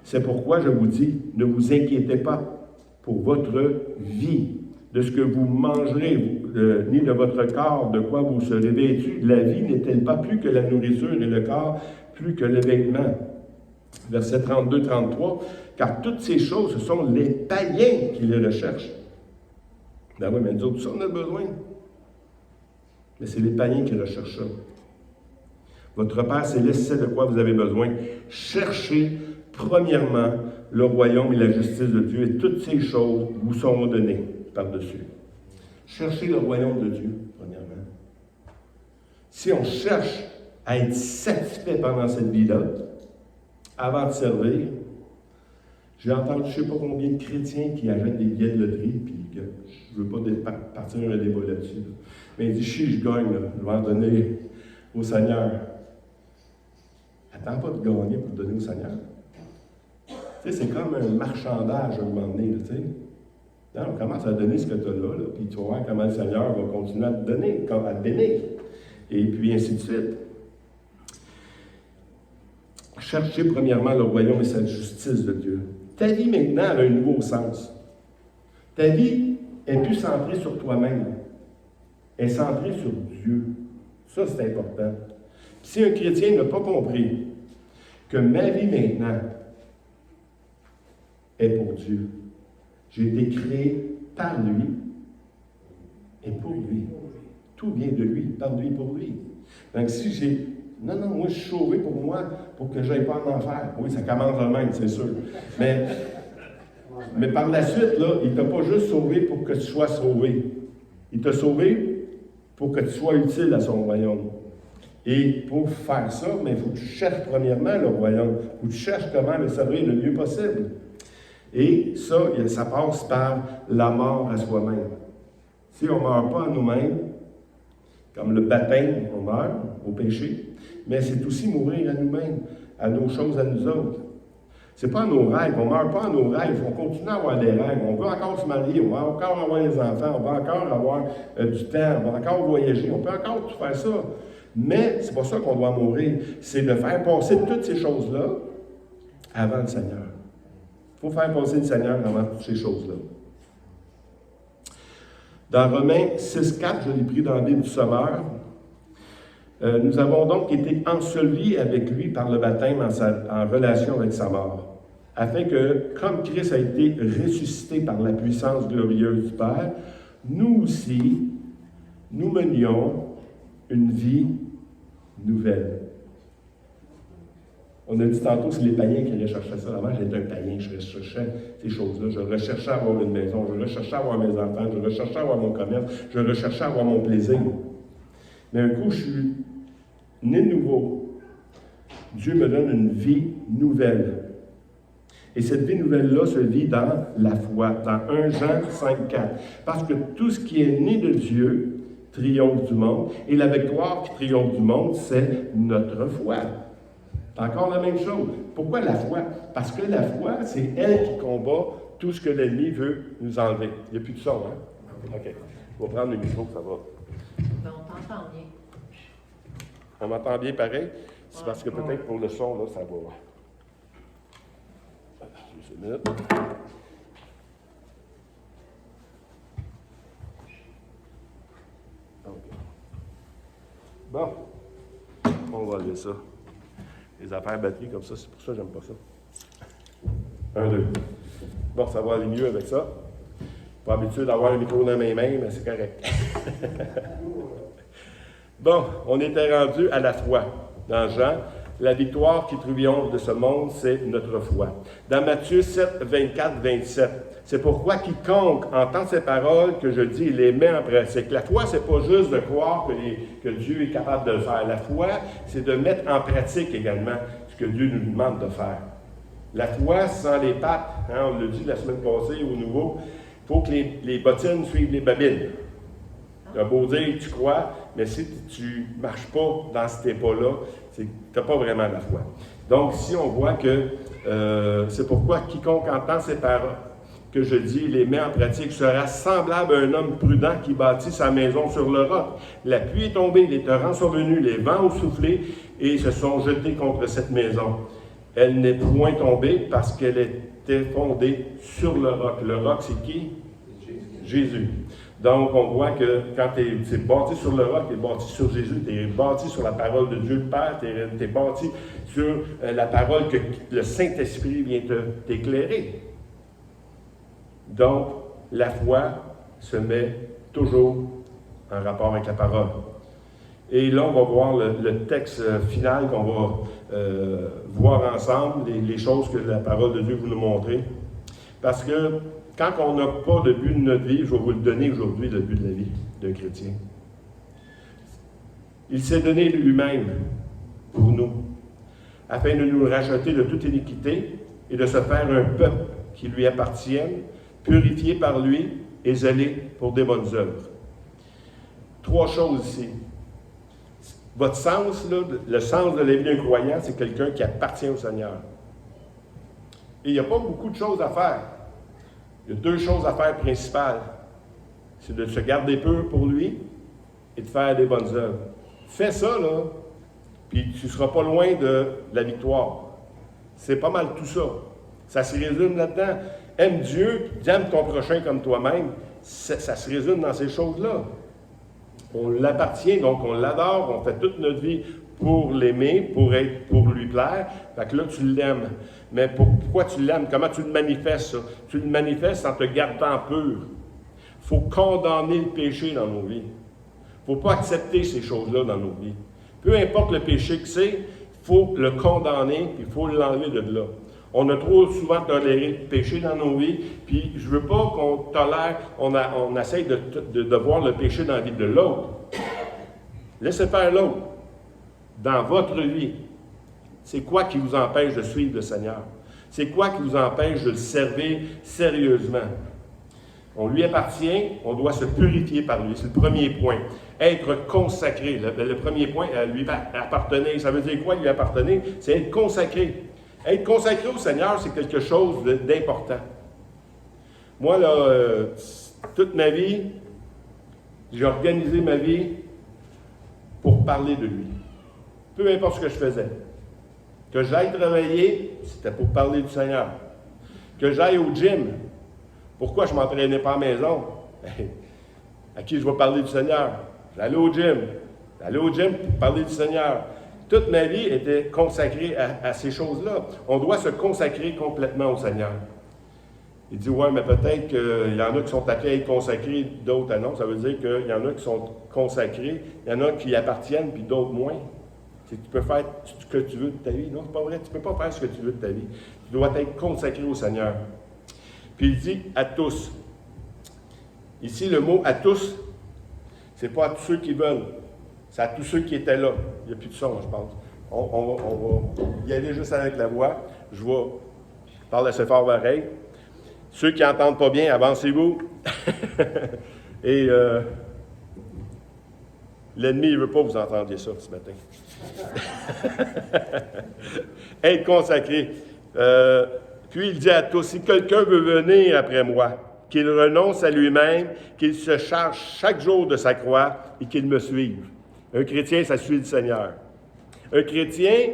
C'est pourquoi je vous dis, ne vous inquiétez pas pour votre vie, de ce que vous mangerez, ni de votre corps, de quoi vous serez vêtus. La vie n'est-elle pas plus que la nourriture et le corps plus que le vêtement? Verset 32-33, car toutes ces choses, ce sont les païens qui les recherchent. Ben oui, mais nous autres, ça, on a besoin. Mais c'est les païens qui recherchent ça. Votre Père Céleste sait de quoi vous avez besoin. Cherchez premièrement le royaume et la justice de Dieu, et toutes ces choses vous seront données par-dessus. Cherchez le royaume de Dieu, premièrement. Si on cherche à être satisfait pendant cette vie-là, avant de servir, j'ai entendu je ne sais pas combien de chrétiens qui achètent des billets de loterie, puis je ne veux pas partir un débat là-dessus. Là. Mais il dit, si je gagne, là, je vais en donner au Seigneur. Attends pas de gagner pour donner au Seigneur. Tu sais, c'est comme un marchandage à un moment donné, tu sais. Non, on commence à donner ce que tu as là, puis tu vas voir comment le Seigneur va continuer à te donner, à te bénir. Et puis ainsi de suite. Cherchez premièrement le royaume et sa justice de Dieu. Ta vie maintenant elle a un nouveau sens. Ta vie n'est plus centrée sur toi-même. Elle est centrée sur Dieu. Ça, c'est important. Si un chrétien n'a pas compris que ma vie maintenant est pour Dieu, j'ai été créé par lui et pour lui. Tout vient de lui, par lui, pour lui. Donc si j'ai... Non, moi je suis sauvé pour moi, pour que je n'aille pas en enfer. Oui, ça commence de même, c'est sûr. Mais par la suite, là, il ne t'a pas juste sauvé pour que tu sois sauvé. Il t'a sauvé pour que tu sois utile à son royaume. Et pour faire ça, il faut que tu cherches premièrement le royaume. Il faut que tu cherches comment le servir le mieux possible. Et ça passe par la mort à soi-même. Si on ne meurt pas à nous-mêmes, comme le baptême, on meurt au péché, mais c'est aussi mourir à nous-mêmes, à nos choses, à nous autres. Ce n'est pas à nos rêves, on ne meurt pas à nos rêves, on continue à avoir des rêves, on peut encore se marier, on va encore avoir des enfants, on va encore avoir du temps, on va encore voyager, on peut encore tout faire ça. Mais c'est pas ça qu'on doit mourir, c'est de faire passer toutes ces choses-là avant le Seigneur. Il faut faire passer le Seigneur avant toutes ces choses-là. Dans Romains 6,4, je l'ai pris dans la Bible du Sommeur, nous avons donc été ensevelis avec lui par le baptême en relation avec sa mort, afin que, comme Christ a été ressuscité par la puissance glorieuse du Père, nous aussi, nous menions une vie nouvelle. On a dit tantôt, c'est les païens qui recherchaient ça. Avant, j'étais un païen, je recherchais ces choses-là. Je recherchais à avoir une maison, je recherchais à avoir mes enfants, je recherchais à avoir mon commerce, je recherchais à avoir mon plaisir. Mais un coup, je suis né de nouveau. Dieu me donne une vie nouvelle. Et cette vie nouvelle-là se vit dans la foi, dans 1 Jean 5,4. Parce que tout ce qui est né de Dieu triomphe du monde, et la victoire qui triomphe du monde, c'est notre foi. C'est encore la même chose. Pourquoi la foi? Parce que la foi, c'est elle qui combat tout ce que l'ennemi veut nous enlever. Il n'y a plus de son, hein? OK. Je vais prendre le micro, ça va. Ben, on t'entend bien. On m'entend bien pareil? C'est parce que peut-être pour le son, là, ça va. Juste une minute. OK. Bon. On va enlever ça. Les affaires batteries comme ça, c'est pour ça que j'aime pas ça. 1, 2. Bon, ça va aller mieux avec ça. Pas habitué d'avoir le micro dans mes mains, mais c'est correct. Bon, on était rendu à la foi. Dans Jean, la victoire qui triomphe de ce monde, c'est notre foi. Dans Matthieu 7, 24, 27, c'est pourquoi quiconque entend ces paroles que je dis, il les met en pratique. La foi, c'est pas juste de croire que Dieu est capable de le faire. La foi, c'est de mettre en pratique également ce que Dieu nous demande de faire. La foi, sans les pattes, hein, on l'a dit la semaine passée au nouveau, il faut que les bottines suivent les babines. Tu as beau dire que tu crois, mais si tu ne marches pas dans ces pas-là, tu n'as pas vraiment la foi. Donc, ici, on voit que c'est pourquoi quiconque entend ces paroles que je dis, les met en pratique, sera semblable à un homme prudent qui bâtit sa maison sur le roc. La pluie est tombée, les torrents sont venus, les vents ont soufflé et se sont jetés contre cette maison. Elle n'est point tombée parce qu'elle était fondée sur le roc. Le roc, c'est qui? Jésus. Donc, on voit que quand tu es bâti sur le roc, tu es bâti sur Jésus, tu es bâti sur la parole de Dieu le Père, tu es bâti sur la parole que le Saint-Esprit vient t'éclairer. Donc, la foi se met toujours en rapport avec la parole. Et là, on va voir le texte final qu'on va voir ensemble, les choses que la parole de Dieu veut nous montrer. Parce que quand on n'a pas le but de notre vie, je vais vous le donner aujourd'hui, le but de la vie d'un chrétien. Il s'est donné lui-même pour nous, afin de nous racheter de toute iniquité et de se faire un peuple qui lui appartienne, purifié par lui et zélé pour des bonnes œuvres. 3 choses ici. Votre sens, là, le sens de la vie d'un croyant, c'est quelqu'un qui appartient au Seigneur. Et il n'y a pas beaucoup de choses à faire. Il y a 2 choses à faire principales. C'est de se garder pur pour lui et de faire des bonnes œuvres. Fais ça, là, puis tu ne seras pas loin de la victoire. C'est pas mal tout ça. Ça se résume là-dedans. Aime Dieu, puis aime ton prochain comme toi-même. Ça se résume dans ces choses-là. On l'appartient, donc on l'adore, on fait toute notre vie pour l'aimer, pour lui plaire. Fait que là, tu l'aimes. Mais pourquoi tu l'aimes? Comment tu le manifestes, ça? Tu le manifestes en te gardant pur. Il faut condamner le péché dans nos vies. Il ne faut pas accepter ces choses-là dans nos vies. Peu importe le péché que c'est, il faut le condamner, puis il faut l'enlever de là. On a trop souvent toléré le péché dans nos vies, puis je ne veux pas qu'on tolère, on essaye de voir le péché dans la vie de l'autre. Laissez faire l'autre. Dans votre vie, c'est quoi qui vous empêche de suivre le Seigneur? C'est quoi qui vous empêche de le servir sérieusement? On lui appartient, on doit se purifier par lui. C'est le premier point. Être consacré. Le premier point, lui appartenir. Ça veut dire quoi, lui appartenir? C'est être consacré. Être consacré au Seigneur, c'est quelque chose d'important. Moi, là, toute ma vie, j'ai organisé ma vie pour parler de lui. Peu importe ce que je faisais. Que j'aille travailler, c'était pour parler du Seigneur. Que j'aille au gym. Pourquoi je ne m'entraînais pas à la maison? À qui je vais parler du Seigneur? J'allais au gym. J'allais au gym pour parler du Seigneur. Toute ma vie était consacrée à ces choses-là. On doit se consacrer complètement au Seigneur. Il dit, ouais, mais peut-être qu'il y en a qui sont appelés à être consacrés, d'autres à non. Ça veut dire qu'il y en a qui sont consacrés, il y en a qui appartiennent, puis d'autres moins. Tu peux faire ce que tu veux de ta vie. Non, c'est pas vrai. Tu ne peux pas faire ce que tu veux de ta vie. Tu dois être consacré au Seigneur. Puis il dit à tous. Ici, le mot à tous, c'est pas à tous ceux qui veulent. C'est à tous ceux qui étaient là. Il n'y a plus de son, je pense. On va y aller juste avec la voix. Je vais parler assez fort pareil. Ceux qui n'entendent pas bien, avancez-vous. Et l'ennemi ne veut pas que vous entendiez ça ce matin. Être consacré. Puis il dit à tous, si quelqu'un veut venir après moi, qu'il renonce à lui-même, qu'il se charge chaque jour de sa croix et qu'il me suive. Un chrétien, ça suit le Seigneur. Un chrétien,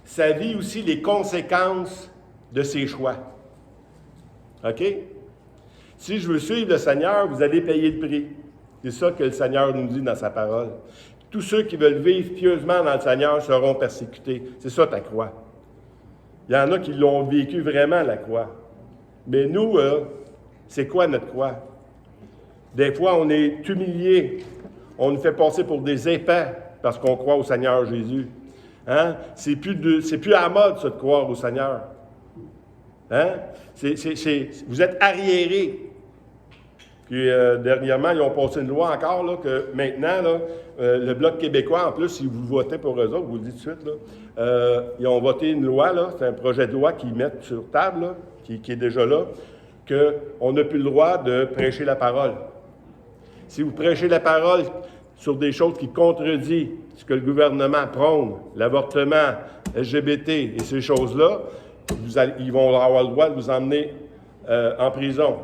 ça vit aussi les conséquences de ses choix. OK? Si je veux suivre le Seigneur, vous allez payer le prix. C'est ça que le Seigneur nous dit dans sa parole. Tous ceux qui veulent vivre pieusement dans le Seigneur seront persécutés. C'est ça ta croix. Il y en a qui l'ont vécu vraiment, la croix. Mais nous, c'est quoi notre croix? Des fois, on est humilié. On nous fait passer pour des épais parce qu'on croit au Seigneur Jésus. Hein? C'est plus à la mode, ça, de croire au Seigneur. Hein? Vous êtes arriérés. Puis, dernièrement, ils ont passé une loi encore, là, que maintenant, là, le Bloc québécois, en plus, si vous votez pour eux autres, je vous le dis tout de suite, là, ils ont voté une loi, là, c'est un projet de loi qu'ils mettent sur table, là, qui est déjà là, qu'on n'a plus le droit de prêcher la parole. Si vous prêchez la parole sur des choses qui contredisent ce que le gouvernement prône, l'avortement, LGBT et ces choses-là, ils vont avoir le droit de vous emmener en prison,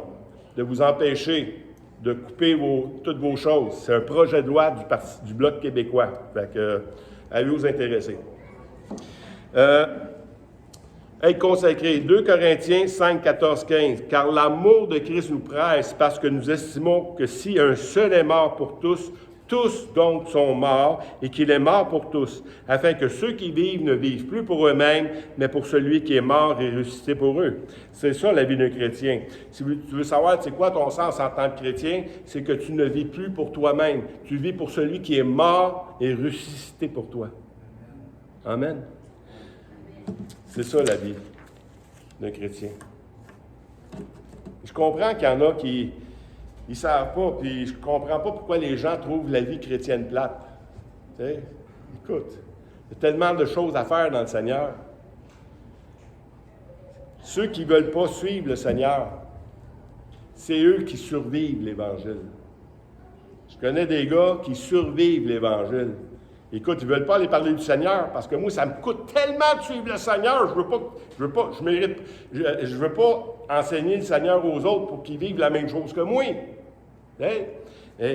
de vous empêcher de couper toutes vos choses. C'est un projet de loi du Bloc québécois. Fait que, allez vous intéresser. Être consacré. 2 Corinthiens 5, 14, 15. « Car l'amour de Christ nous presse, parce que nous estimons que si un seul est mort pour tous, tous donc sont morts, et qu'il est mort pour tous, afin que ceux qui vivent ne vivent plus pour eux-mêmes, mais pour celui qui est mort et ressuscité pour eux. » C'est ça la vie d'un chrétien. Si tu veux savoir c'est quoi ton sens en tant que chrétien, c'est que tu ne vis plus pour toi-même. Tu vis pour celui qui est mort et ressuscité pour toi. Amen. C'est ça la vie d'un chrétien. Je comprends qu'il y en a qui ne savent pas, puis je ne comprends pas pourquoi les gens trouvent la vie chrétienne plate. Tu sais, écoute, il y a tellement de choses à faire dans le Seigneur. Ceux qui ne veulent pas suivre le Seigneur, c'est eux qui survivent l'Évangile. Je connais des gars qui survivent l'Évangile. Écoute, ils ne veulent pas aller parler du Seigneur parce que moi, ça me coûte tellement de suivre le Seigneur. Je veux pas enseigner le Seigneur aux autres pour qu'ils vivent la même chose que moi.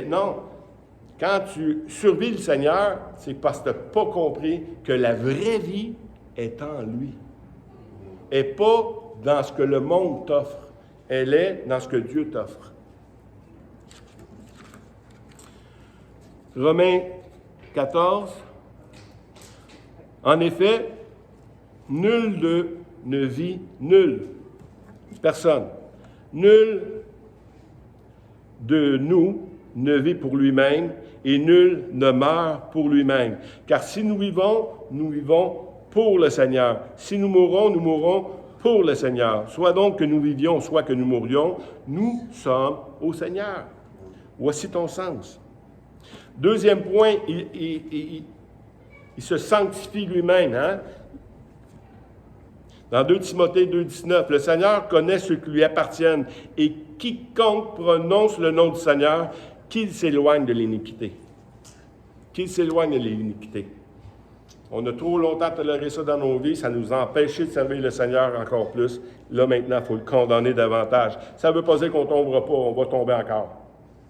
Non. Quand tu survis le Seigneur, c'est parce que tu n'as pas compris que la vraie vie est en lui. Et pas dans ce que le monde t'offre. Elle est dans ce que Dieu t'offre. Romains 14. En effet, nul ne vit, personne, nul de nous ne vit pour lui-même et nul ne meurt pour lui-même. Car si nous vivons pour le Seigneur. Si nous mourrons pour le Seigneur. Soit donc que nous vivions, soit que nous mourions, nous sommes au Seigneur. Voici ton sens. Deuxième point, il se sanctifie lui-même. Hein? Dans 2 Timothée 2,19, le Seigneur connaît ceux qui lui appartiennent et quiconque prononce le nom du Seigneur, qu'il s'éloigne de l'iniquité. Qu'il s'éloigne de l'iniquité. On a trop longtemps toléré ça dans nos vies, ça nous a empêché de servir le Seigneur encore plus. Là, maintenant, il faut le condamner davantage. Ça ne veut pas dire qu'on ne tombera pas, on va tomber encore.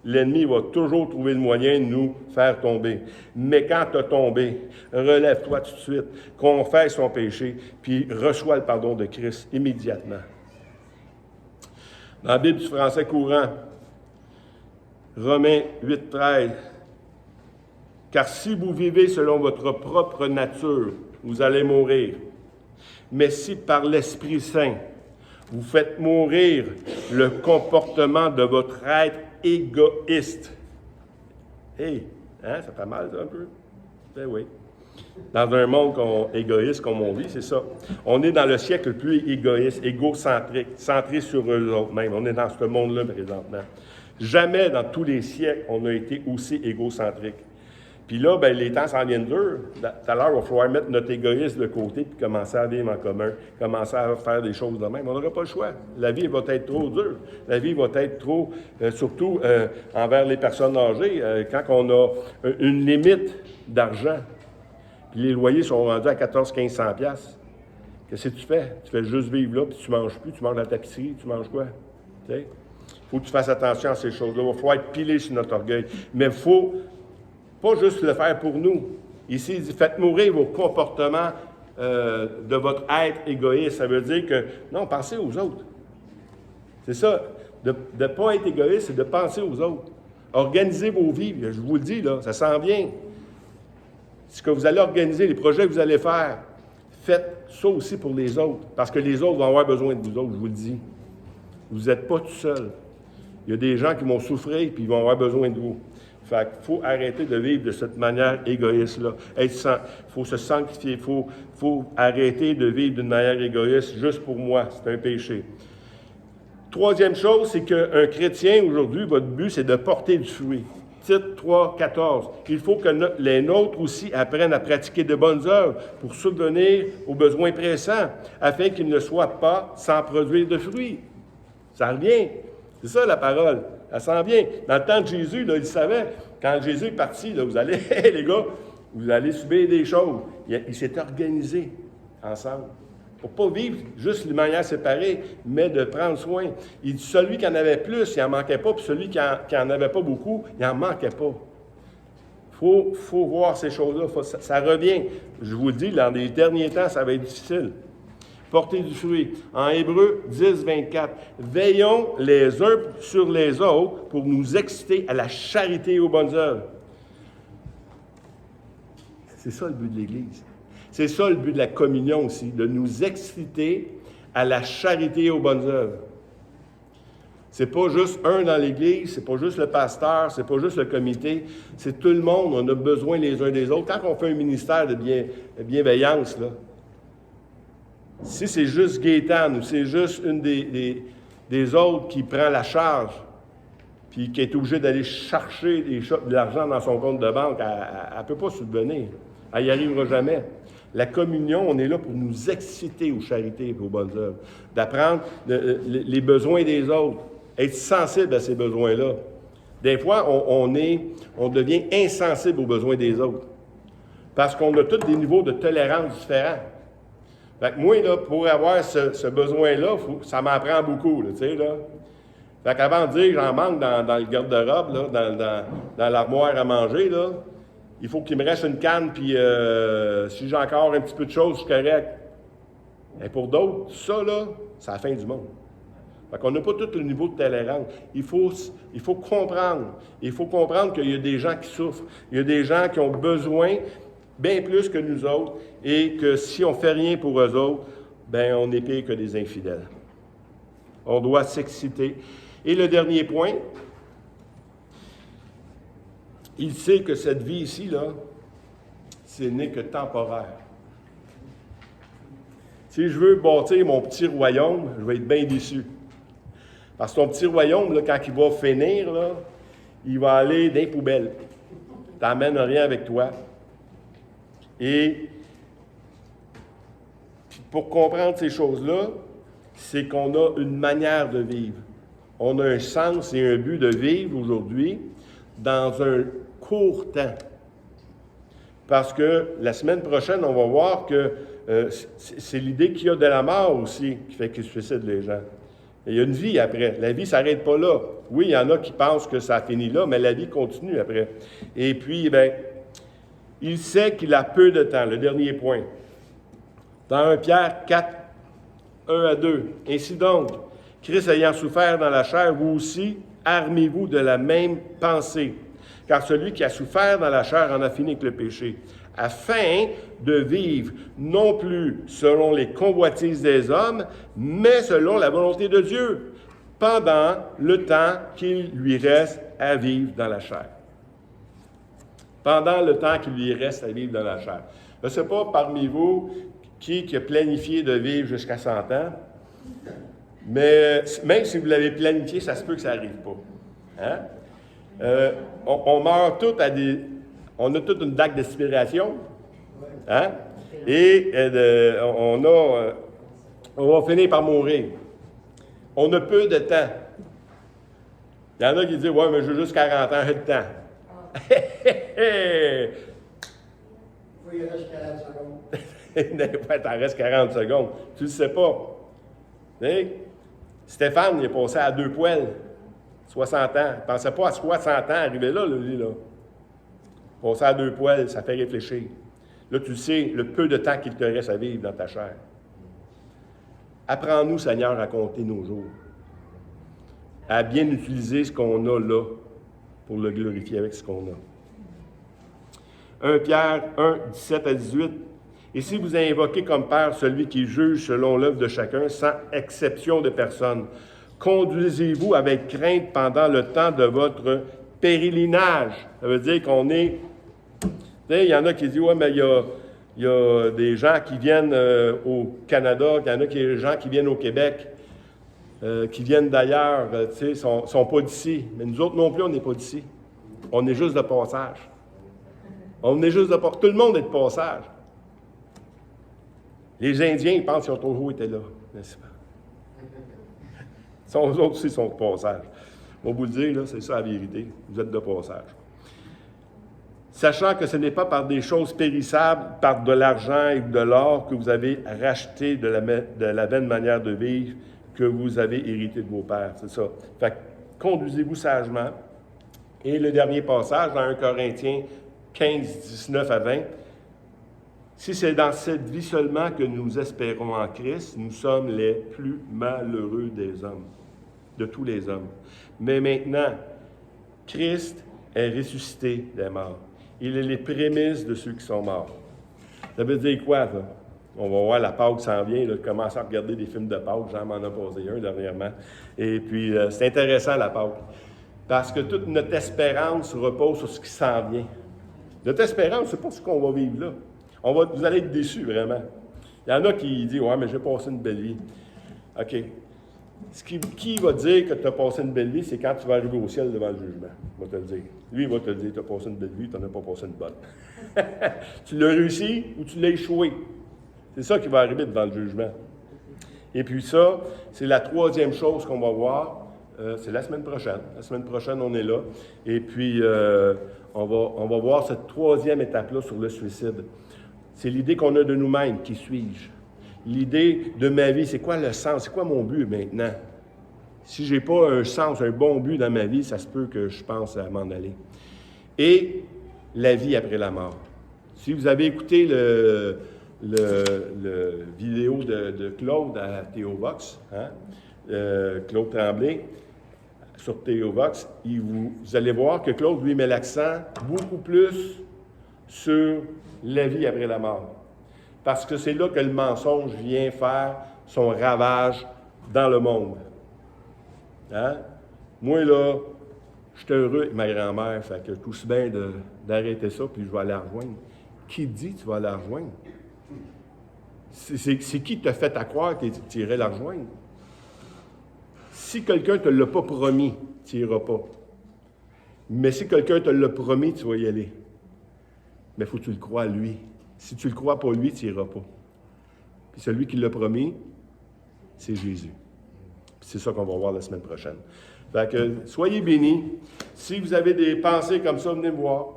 L'ennemi va toujours trouver le moyen de nous faire tomber. Mais quand tu as tombé, relève-toi tout de suite, confesse son péché, puis reçois le pardon de Christ immédiatement. Dans la Bible du français courant, Romains 8,13, « Car si vous vivez selon votre propre nature, vous allez mourir. Mais si par l'Esprit Saint, vous faites mourir le comportement de votre être égoïste. » Hey, hein, ça fait mal ça, un peu? Ben oui. Dans un monde égoïste comme on vit, c'est ça. On est dans le siècle le plus égoïste, égocentrique, centré sur eux autres même. On est dans ce monde-là présentement. Jamais dans tous les siècles, on a été aussi égocentrique. Puis là, ben, les temps s'en viennent durs. Tout à l'heure, il va falloir mettre notre égoïsme de côté puis commencer à vivre en commun, commencer à faire des choses de même. On n'aura pas le choix. La vie va être trop dure. La vie va être trop, surtout envers les personnes âgées, quand on a une limite d'argent, puis les loyers sont rendus à 1400-1500$. Qu'est-ce que tu fais? Tu fais juste vivre là, puis tu ne manges plus, tu manges la tapisserie, tu manges quoi? Tu sais? Il faut que tu fasses attention à ces choses-là. Il va falloir être pilé sur notre orgueil. Mais il faut pas juste le faire pour nous. Ici, il dit, faites mourir vos comportements de votre être égoïste. Ça veut dire que, non, pensez aux autres. C'est ça. De ne pas être égoïste, c'est de penser aux autres. Organisez vos vies. Je vous le dis, là, ça s'en vient. Ce que vous allez organiser, les projets que vous allez faire, faites ça aussi pour les autres. Parce que les autres vont avoir besoin de vous autres, je vous le dis. Vous n'êtes pas tout seul. Il y a des gens qui vont souffrir et ils vont avoir besoin de vous. Fait qu'il faut arrêter de vivre de cette manière égoïste-là. Il faut se sanctifier, il faut arrêter de vivre d'une manière égoïste juste pour moi. C'est un péché. Troisième chose, c'est qu'un chrétien, aujourd'hui, votre but, c'est de porter du fruit. Titre 3, 14. Il faut que les nôtres aussi apprennent à pratiquer de bonnes œuvres pour subvenir aux besoins pressants, afin qu'ils ne soient pas sans produire de fruits. Ça revient. C'est ça la parole. Elle s'en vient. Dans le temps de Jésus, là, il savait, quand Jésus est parti, là, vous allez, les gars, vous allez subir des choses. Il s'est organisé ensemble. Pour ne pas vivre juste de manière séparée, mais de prendre soin. Il dit, celui qui en avait plus, il n'en manquait pas, puis celui qui n'en avait pas beaucoup, il n'en manquait pas. Il faut voir ces choses-là. Ça revient. Je vous le dis, dans les derniers temps, ça va être difficile. Porter du fruit. En Hébreux 10, 24. Veillons les uns sur les autres pour nous exciter à la charité et aux bonnes œuvres. C'est ça le but de l'Église. C'est ça le but de la communion aussi, de nous exciter à la charité et aux bonnes œuvres. C'est pas juste un dans l'Église, c'est pas juste le pasteur, c'est pas juste le comité, c'est tout le monde. On a besoin les uns des autres. Quand on fait un ministère de bienveillance, là, si c'est juste Gaétane ou c'est juste une des autres qui prend la charge, puis qui est obligée d'aller chercher de l'argent dans son compte de banque, elle ne peut pas subvenir. Elle n'y arrivera jamais. La communion, on est là pour nous exciter aux charités et aux bonnes œuvres, d'apprendre les besoins des autres, être sensible à ces besoins-là. Des fois, on devient insensible aux besoins des autres. Parce qu'on a tous des niveaux de tolérance différents. Fait que moi, là, pour avoir ce besoin-là, ça m'en prend beaucoup, là, tu sais, là. Fait qu'avant de dire que j'en manque dans le garde-robe, là, dans l'armoire à manger, là, il faut qu'il me reste une canne, puis si j'ai encore un petit peu de choses, je suis correct. Et pour d'autres, ça, là, c'est la fin du monde. Fait qu'on n'a pas tout le niveau de tolérance. Il faut comprendre. Il faut comprendre qu'il y a des gens qui souffrent. Il y a des gens qui ont besoin bien plus que nous autres, et que si on ne fait rien pour eux autres, bien, on est pire que des infidèles. On doit s'exciter. Et le dernier point, il sait que cette vie ici, là, ce n'est que temporaire. Si je veux bâtir mon petit royaume, je vais être bien déçu. Parce que ton petit royaume, là, quand il va finir, là, il va aller dans les poubelles. Tu n'emmènes rien avec toi. Et pour comprendre ces choses-là, c'est qu'on a une manière de vivre. On a un sens et un but de vivre aujourd'hui dans un court temps. Parce que la semaine prochaine, on va voir que c'est l'idée qu'il y a de la mort aussi qui fait qu'ils suicident les gens. Et il y a une vie après. La vie ne s'arrête pas là. Oui, il y en a qui pensent que ça finit là, mais la vie continue après. Et puis, bien, il sait qu'il a peu de temps. Le dernier point. Dans 1 Pierre 4, 1 à 2. Ainsi donc, Christ ayant souffert dans la chair, vous aussi, armez-vous de la même pensée. Car celui qui a souffert dans la chair en a fini avec le péché, afin de vivre non plus selon les convoitises des hommes, mais selon la volonté de Dieu, pendant le temps qu'il lui reste à vivre dans la chair. Pendant le temps qu'il lui reste à vivre dans la chair. Je ne sais pas parmi vous qui a planifié de vivre jusqu'à 100 ans, mais même si vous l'avez planifié, ça se peut que ça n'arrive pas. Hein? On meurt tous à des... On a toute une date d'expiration. Hein? Et on va finir par mourir. On a peu de temps. Il y en a qui disent « Ouais, mais j'ai juste 40 ans, j'ai de temps. » Il reste 40 secondes. Ouais, t'en restes 40 secondes. Tu ne le sais pas. T'sais? Stéphane, il est passé à 2 poêles. 60 ans. Il ne pensait pas à 60 ans arriver là, lui, là. Passer à 2 poêles, ça fait réfléchir. Là, tu sais le peu de temps qu'il te reste à vivre dans ta chair. Apprends-nous, Seigneur, à compter nos jours. À bien utiliser ce qu'on a là pour le glorifier avec ce qu'on a. 1 Pierre 1, 17 à 18. Et si vous invoquez comme Père celui qui juge selon l'œuvre de chacun, sans exception de personne, conduisez-vous avec crainte pendant le temps de votre pèlerinage. Ça veut dire qu'on est... Il y en a qui disent, ouais, mais il y a des gens qui viennent au Canada, il y en a des gens qui viennent au Québec, qui viennent d'ailleurs, tu sais, sont pas d'ici. Mais nous autres non plus, on n'est pas d'ici. On est juste de passage. On est juste de passage. Tout le monde est de passage. Les Indiens, ils pensent qu'ils ont toujours été là, n'est-ce pas? Eux autres aussi sont de passage. On va vous le dire, là, c'est ça la vérité. Vous êtes de passage. Sachant que ce n'est pas par des choses périssables, par de l'argent et de l'or que vous avez racheté de la vaine manière de vivre que vous avez hérité de vos pères. C'est ça. Fait que conduisez-vous sagement. Et le dernier passage, dans 1 Corinthiens 15, 19 à 20, si c'est dans cette vie seulement que nous espérons en Christ, nous sommes les plus malheureux des hommes, de tous les hommes. Mais maintenant, Christ est ressuscité des morts. Il est les prémices de ceux qui sont morts. Ça veut dire quoi, ça? On va voir la Pâque s'en vient, là, commencer à regarder des films de Pâque. Jean m'en a posé un dernièrement. Et puis, c'est intéressant, la Pâque. Parce que toute notre espérance repose sur ce qui s'en vient. Notre espérance, c'est pas ce qu'on va vivre là. Vous allez être déçus, vraiment. Il y en a qui disent « Ouais, mais j'ai passé une belle vie. » OK. Qui va dire que tu as passé une belle vie, c'est quand tu vas arriver au ciel devant le jugement. Il va te le dire. Lui, il va te le dire, tu as passé une belle vie, tu n'en as pas passé une bonne. Tu l'as réussi ou tu l'as échoué. C'est ça qui va arriver devant le jugement. Et puis ça, c'est la troisième chose qu'on va voir. C'est la semaine prochaine. La semaine prochaine, on est là. Et puis, on va voir cette troisième étape-là sur le suicide. C'est l'idée qu'on a de nous-mêmes, qui suis-je? L'idée de ma vie, c'est quoi le sens? C'est quoi mon but maintenant? Si je n'ai pas un sens, un bon but dans ma vie, ça se peut que je pense à m'en aller. Et la vie après la mort. Si vous avez écouté le vidéo de Claude à Théovox, Claude Tremblay, sur Théovox, vous allez voir que Claude, lui, met l'accent beaucoup plus sur la vie après la mort. Parce que c'est là que le mensonge vient faire son ravage dans le monde. Hein? Moi, là, je suis heureux avec ma grand-mère, fait que je touche bien d'arrêter ça, puis je vais aller la rejoindre. Qui dit que tu vas aller la rejoindre? C'est qui t'a fait à croire que tu irais la rejoindre? Si quelqu'un ne te l'a pas promis, tu n'iras pas. Mais si quelqu'un te l'a promis, tu vas y aller. Mais il faut que tu le crois à lui. Si tu ne le crois pas lui, tu n'iras pas. Puis celui qui l'a promis, c'est Jésus. Puis c'est ça qu'on va voir la semaine prochaine. Fait que soyez bénis. Si vous avez des pensées comme ça, venez me voir.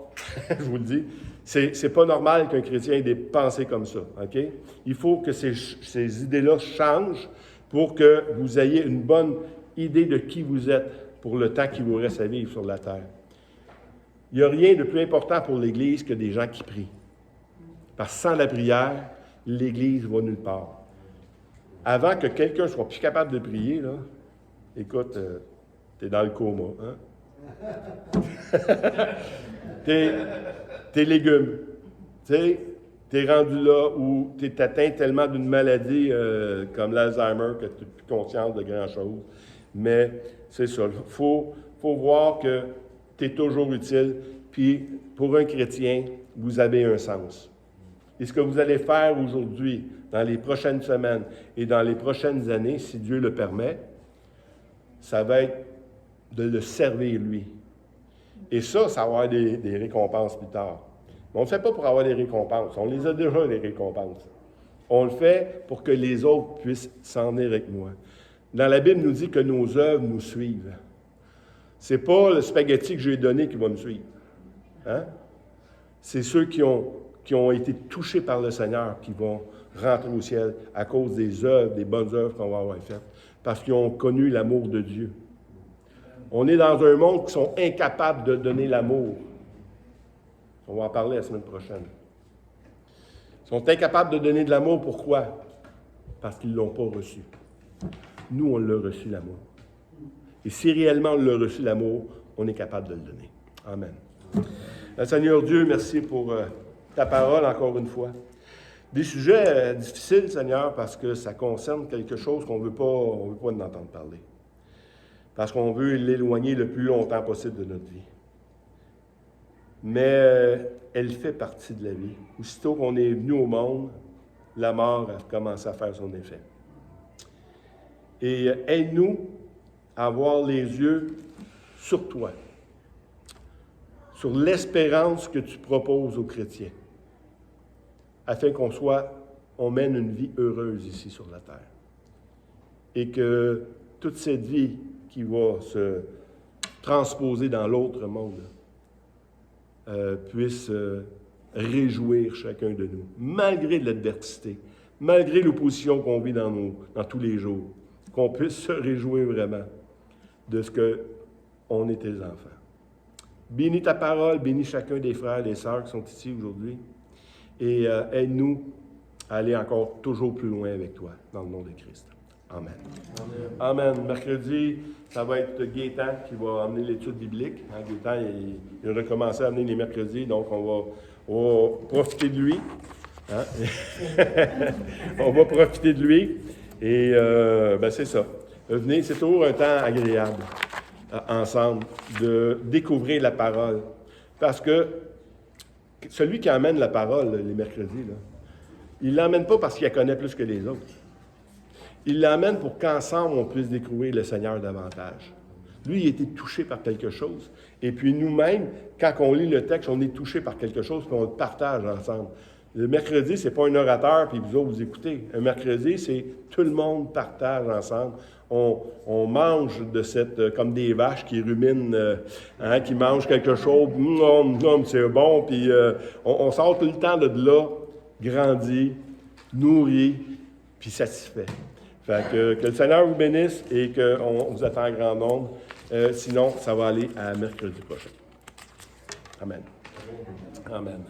Je vous le dis. C'est pas normal qu'un chrétien ait des pensées comme ça. OK? Il faut que ces idées-là changent pour que vous ayez une bonne idée de qui vous êtes pour le temps qui vous reste à vivre sur la terre. Il n'y a rien de plus important pour l'Église que des gens qui prient. Parce que sans la prière, l'Église va nulle part. Avant que quelqu'un soit plus capable de prier, là, écoute, t'es dans le coma. Hein? T'es légumes. T'es rendu là où t'es atteint tellement d'une maladie comme l'Alzheimer que tu n'es plus conscient de grand-chose. Mais c'est ça. Il faut voir que tu es toujours utile. Puis, pour un chrétien, vous avez un sens. Et ce que vous allez faire aujourd'hui, dans les prochaines semaines et dans les prochaines années, si Dieu le permet, ça va être de le servir, lui. Et ça va avoir des récompenses plus tard. Mais on ne le fait pas pour avoir des récompenses. On les a déjà, les récompenses. On le fait pour que les autres puissent s'en venir avec moi. Dans la Bible, nous dit que nos œuvres nous suivent. Ce n'est pas le spaghetti que j'ai donné qui va me suivre. Hein? C'est ceux qui ont été touchés par le Seigneur qui vont rentrer au ciel à cause des œuvres, des bonnes œuvres qu'on va avoir faites, parce qu'ils ont connu l'amour de Dieu. On est dans un monde qui sont incapables de donner l'amour. On va en parler la semaine prochaine. Ils sont incapables de donner de l'amour, pourquoi? Parce qu'ils ne l'ont pas reçu. Nous, on l'a reçu, l'amour. Et si réellement on l'a reçu, l'amour, on est capable de le donner. Amen. Seigneur Dieu, merci pour ta parole, encore une fois. Des sujets difficiles, Seigneur, parce que ça concerne quelque chose qu'on ne veut pas en entendre parler. Parce qu'on veut l'éloigner le plus longtemps possible de notre vie. Mais elle fait partie de la vie. Aussitôt qu'on est venu au monde, la mort a commencé à faire son effet. Et aide-nous à avoir les yeux sur toi, sur l'espérance que tu proposes aux chrétiens, afin on mène une vie heureuse ici sur la terre. Et que toute cette vie qui va se transposer dans l'autre monde puisse réjouir chacun de nous, malgré l'adversité, malgré l'opposition qu'on vit dans tous les jours, qu'on puisse se réjouir vraiment de ce qu'on est tes enfants. Bénis ta parole, bénis chacun des frères et des sœurs qui sont ici aujourd'hui et aide-nous à aller encore toujours plus loin avec toi, dans le nom de Christ. Amen. Amen. Mercredi, ça va être Gaétan qui va amener l'étude biblique. Hein, Gaétan, il a recommencé à amener les mercredis, donc on va profiter de lui. Hein? On va profiter de lui. Et c'est ça. Venez, c'est toujours un temps agréable ensemble de découvrir la parole. Parce que celui qui emmène la parole les mercredis, là, il ne l'emmène pas parce qu'il la connaît plus que les autres. Il l'emmène pour qu'ensemble, on puisse découvrir le Seigneur davantage. Lui, il a été touché par quelque chose. Et puis nous-mêmes, quand on lit le texte, on est touché par quelque chose, puis on le partage ensemble. Le mercredi, c'est pas un orateur, puis vous autres, vous écoutez. Un mercredi, c'est tout le monde partage ensemble. On mange de cette, comme des vaches qui ruminent, qui mangent quelque chose, c'est bon, puis on sort tout le temps de là, grandi, nourri, puis satisfait. Fait que le Seigneur vous bénisse et qu'on vous attend en grand nombre. Sinon, ça va aller à mercredi prochain. Amen. Amen.